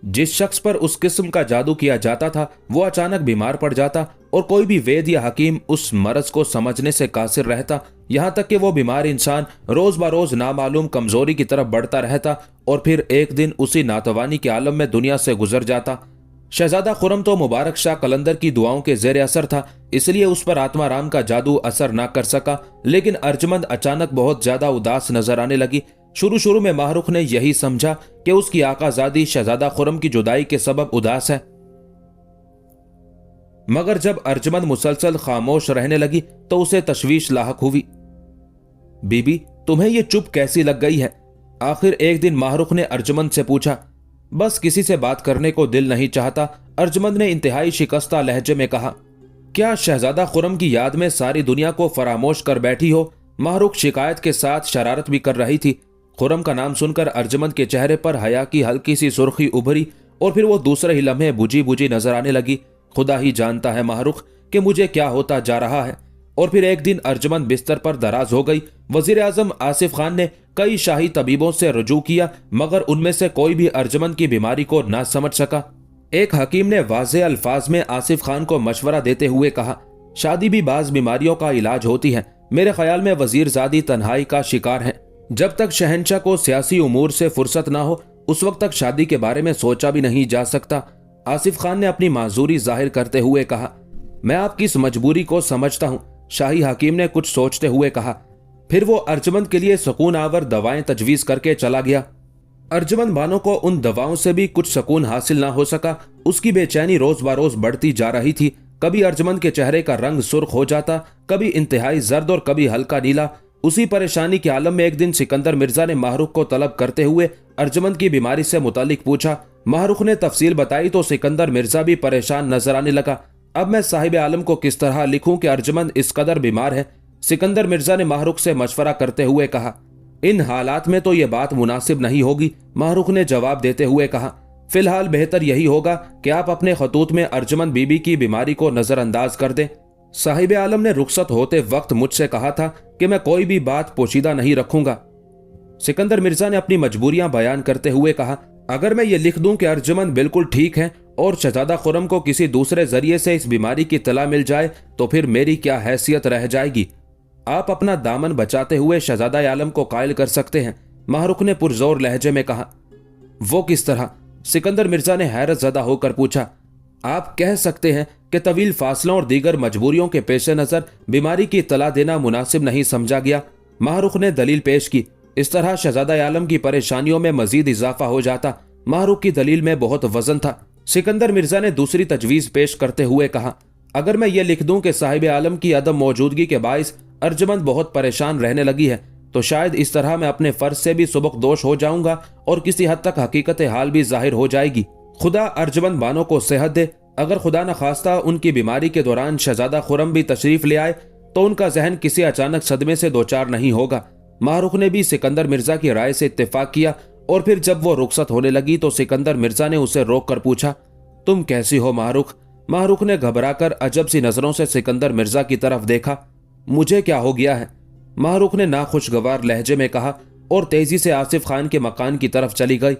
Speaker 1: जिस शख्स पर उस किस्म का जादू किया जाता था वो अचानक बीमार पड़ जाता और कोई भी वेद या हकीम उस मरज को समझने से कासिर रहता, यहाँ तक कि वो बीमार इंसान रोज बरोज नामालूम कमजोरी की तरफ बढ़ता रहता और फिर एक दिन उसी नातवानी के आलम में दुनिया से गुजर जाता। शहजादा खुरम तो मुबारक शाह कलंदर की दुआओं के जेर असर था, इसलिए उस पर आत्माराम का जादू असर न कर सका। लेकिन अर्जमंद अचानक बहुत ज्यादा उदास नजर आने लगी। शुरू शुरू में माहरुख ने यही समझा कि उसकी आकाजादी शहजादा खुरम की जुदाई के सबब उदास है, मगर जब अर्जमंद मुसलसल खामोश रहने लगी तो उसे तशवीश लाहक हुई। बीबी, तुम्हें ये चुप कैसी लग गई है? आखिर एक दिन माहरुख ने अर्जमंद से पूछा। बस किसी से बात करने को दिल नहीं चाहता, अर्जमंद ने इंतहाई शिकस्ता लहजे में कहा। क्या शहजादा खुरम की याद में सारी दुनिया को फरामोश कर बैठी हो? माहरुख शिकायत के साथ शरारत भी कर रही थी। खुरम का नाम सुनकर अर्जमंद के चेहरे पर हया की हल्की सी सुर्खी उभरी और फिर वो दूसरे ही लम्हे बुझी बुझी नजर आने लगी। खुदा ही जानता है माहरुख कि मुझे क्या होता जा रहा है। और फिर एक दिन अर्जमंद बिस्तर पर दराज हो गई। वजीर आजम आसिफ खान ने कई शाही तबीबों से रुजू किया, मगर उनमें से कोई भी अर्जमंद की बीमारी को ना समझ सका। एक हकीम ने वाज़े अल्फाज में आसिफ खान को मशवरा देते हुए कहा, शादी भी बाज बीमारियों का इलाज होती है। मेरे ख्याल में वजीर ज़ादी तन्हाई का शिकार है। जब तक शहंशाह को सियासी उमूर से फुर्सत ना हो उस वक्त तक शादी के बारे में सोचा भी नहीं जा सकता। आसिफ खान ने अपनी माजूरी जाहिर करते हुए कहा, मैं आपकी इस मजबूरी को समझता हूँ। शाही हकीम ने कुछ सोचते हुए कहा। फिर वो अर्जमंद के लिए सुकून आवर दवाएं तजवीज करके चला गया। अर्जमंद बानो को उन दवाओं से भी कुछ सुकून हासिल ना हो सका। उसकी बेचैनी रोज बरोज बढ़ती जा रही थी। कभी अर्जमंद के चेहरे का रंग सुर्ख हो जाता, कभी इंतहाई जर्द और कभी हल्का नीला। उसी परेशानी के आलम में एक दिन सिकंदर मिर्जा ने माहरुख को तलब करते हुए अर्जमंद की बीमारी से मुतालिक पूछा। माहरुख ने तफसील बताई तो सिकंदर मिर्जा भी परेशान नजर आने लगा। अब मैं साहिब आलम को किस तरह लिखूं कि अर्जमंद इस कदर बीमार है? सिकंदर मिर्जा ने माहरुख से मशवरा करते हुए कहा। इन हालात में तो यह बात मुनासिब नहीं होगी, माहरुख ने जवाब देते हुए कहा। फिलहाल बेहतर यही होगा कि आप अपने खतूत में अर्जमंद बीबी की बीमारी को नजरअंदाज कर दें। साहिब आलम ने रुखसत होते वक्त मुझसे कहा था कि मैं कोई भी बात पोशीदा नहीं रखूंगा। सिकंदर मिर्जा ने अपनी मजबूरियां बयान करते हुए कहा, अगर मैं ये लिख दूं कि अर्जमंद बिल्कुल ठीक है और शहजादा खुर्रम को किसी दूसरे जरिए से इस बीमारी की तला मिल जाए तो फिर मेरी क्या हैसियत रह जाएगी। आप अपना दामन बचाते हुए शहजादा आलम को कायल कर सकते हैं, माहरुख ने पुरजोर लहजे में कहा। वो किस तरह? सिकंदर मिर्जा ने हैरत ज़दा होकर पूछा। आप कह सकते हैं कि तवील फासलों और दीगर मजबूरियों के पेश नज़र बीमारी की इत्तला देना मुनासिब नहीं समझा गया। माहरुख ने दलील पेश की। इस तरह शहजादा आलम की परेशानियों में मजीद इजाफा हो जाता। माहरुख की दलील में बहुत वजन था। सिकंदर मिर्जा ने दूसरी तजवीज़ पेश करते हुए कहा, अगर मैं ये लिख दूं कि साहिब आलम की अदम मौजूदगी के बाइस अर्जमंद बहुत परेशान रहने लगी है, तो शायद इस तरह मैं अपने फर्ज से भी सुबकदोश हो जाऊंगा और किसी हद तक हकीकत हाल भी जाहिर हो जाएगी। खुदा अर्जमंद बानों को सेहत दे। अगर खुदा न खास्ता उनकी बीमारी के दौरान शहजादा खुर्रम भी तशरीफ ले आए तो उनका जहन किसी अचानक सदमे से दो चार नहीं होगा। माहरुख ने भी सिकंदर मिर्जा की राय से इत्तेफाक किया और फिर जब वो रुखसत होने लगी तो सिकंदर मिर्जा ने उसे रोक कर पूछा, तुम कैसी हो माहरुख? माहरुख ने घबराकर अजब सी नजरों से सिकंदर मिर्जा की तरफ देखा। मुझे क्या हो गया है? माहरुख ने नाखुशगवार लहजे में कहा और तेजी से आसिफ खान के मकान की तरफ चली गई।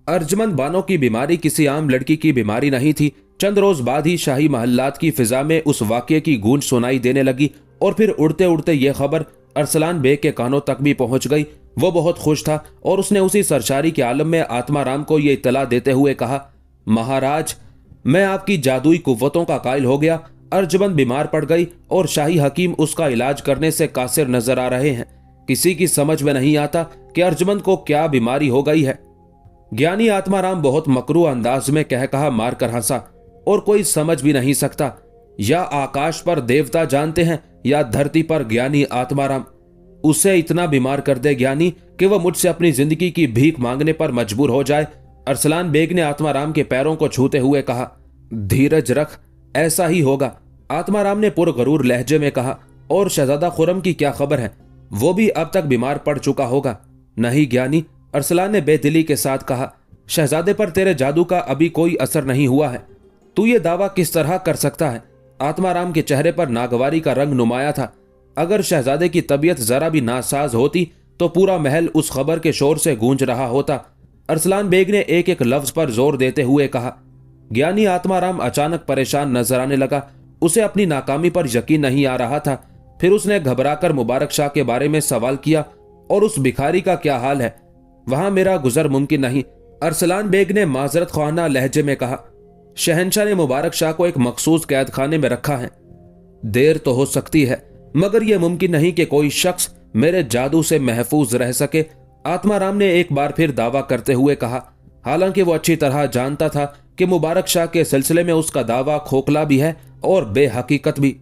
Speaker 1: अर्जमंद बानो की बीमारी किसी आम लड़की की बीमारी नहीं थी। चंद रोज बाद ही शाही महल्लात की फिजा में उस वाक़ये की गूंज सुनाई देने लगी और फिर उड़ते उड़ते यह खबर अरसलान बेग के कानों तक भी पहुंच गई। वो बहुत खुश था और उसने उसी सरशारी के आलम में आत्माराम को यह इत्तला देते हुए कहा, महाराज, मैं आपकी जादुई कुव्वतों का कायल हो गया। अर्जमंद बीमार पड़ गई और शाही हकीम उसका इलाज करने से कासिर नजर आ रहे हैं। किसी की समझ में नहीं आता कि अर्जमंद को क्या बीमारी हो गई है। ज्ञानी आत्माराम बहुत मकरू अंदाज में कह कहा मारकर हंसा, और कोई समझ भी नहीं सकता। या आकाश पर देवता जानते हैं या धरती पर ज्ञानी आत्माराम। उसे इतना बीमार कर दे ज्ञानी कि वह मुझसे अपनी जिंदगी की भीख मांगने पर मजबूर हो जाए। अरसलान बेग ने आत्माराम के पैरों को छूते हुए कहा, धीरज रख, ऐसा ही होगा। आत्माराम ने पुरगरूर लहजे में कहा, और शहजादा खुर्रम की क्या खबर है? वो भी अब तक बीमार पड़ चुका होगा। नहीं ज्ञानी, अरसलान ने बेदिली के साथ कहा, शहजादे पर तेरे जादू का अभी कोई असर नहीं हुआ है। तू ये दावा किस तरह कर सकता है? आत्माराम के चेहरे पर नागवारी का रंग नुमाया था। अगर शहजादे की तबीयत जरा भी नासाज होती तो पूरा महल उस खबर के शोर से गूंज रहा होता। अरसलान बेग ने एक एक लफ्ज पर जोर देते हुए कहा। ज्ञानी आत्माराम अचानक परेशान नजर आने लगा। उसे अपनी नाकामी पर यकीन नहीं आ रहा था। फिर उसने घबराकर मुबारक शाह के बारे में सवाल किया, और उस भिखारी का क्या हाल है? वहां मेरा गुजर मुमकिन नहीं। अरसलान बेग ने माजरत ख्वाना लहजे में कहा, शहनशाह ने मुबारक शाह को एक मखसूस कैद खाने में रखा है। देर तो हो सकती है, मगर यह मुमकिन नहीं कि कोई शख्स मेरे जादू से महफूज रह सके। आत्माराम ने एक बार फिर दावा करते हुए कहा, हालांकि वो अच्छी तरह जानता था कि मुबारक शाह के सिलसिले में उसका दावा खोखला भी है और बेहकीकत भी।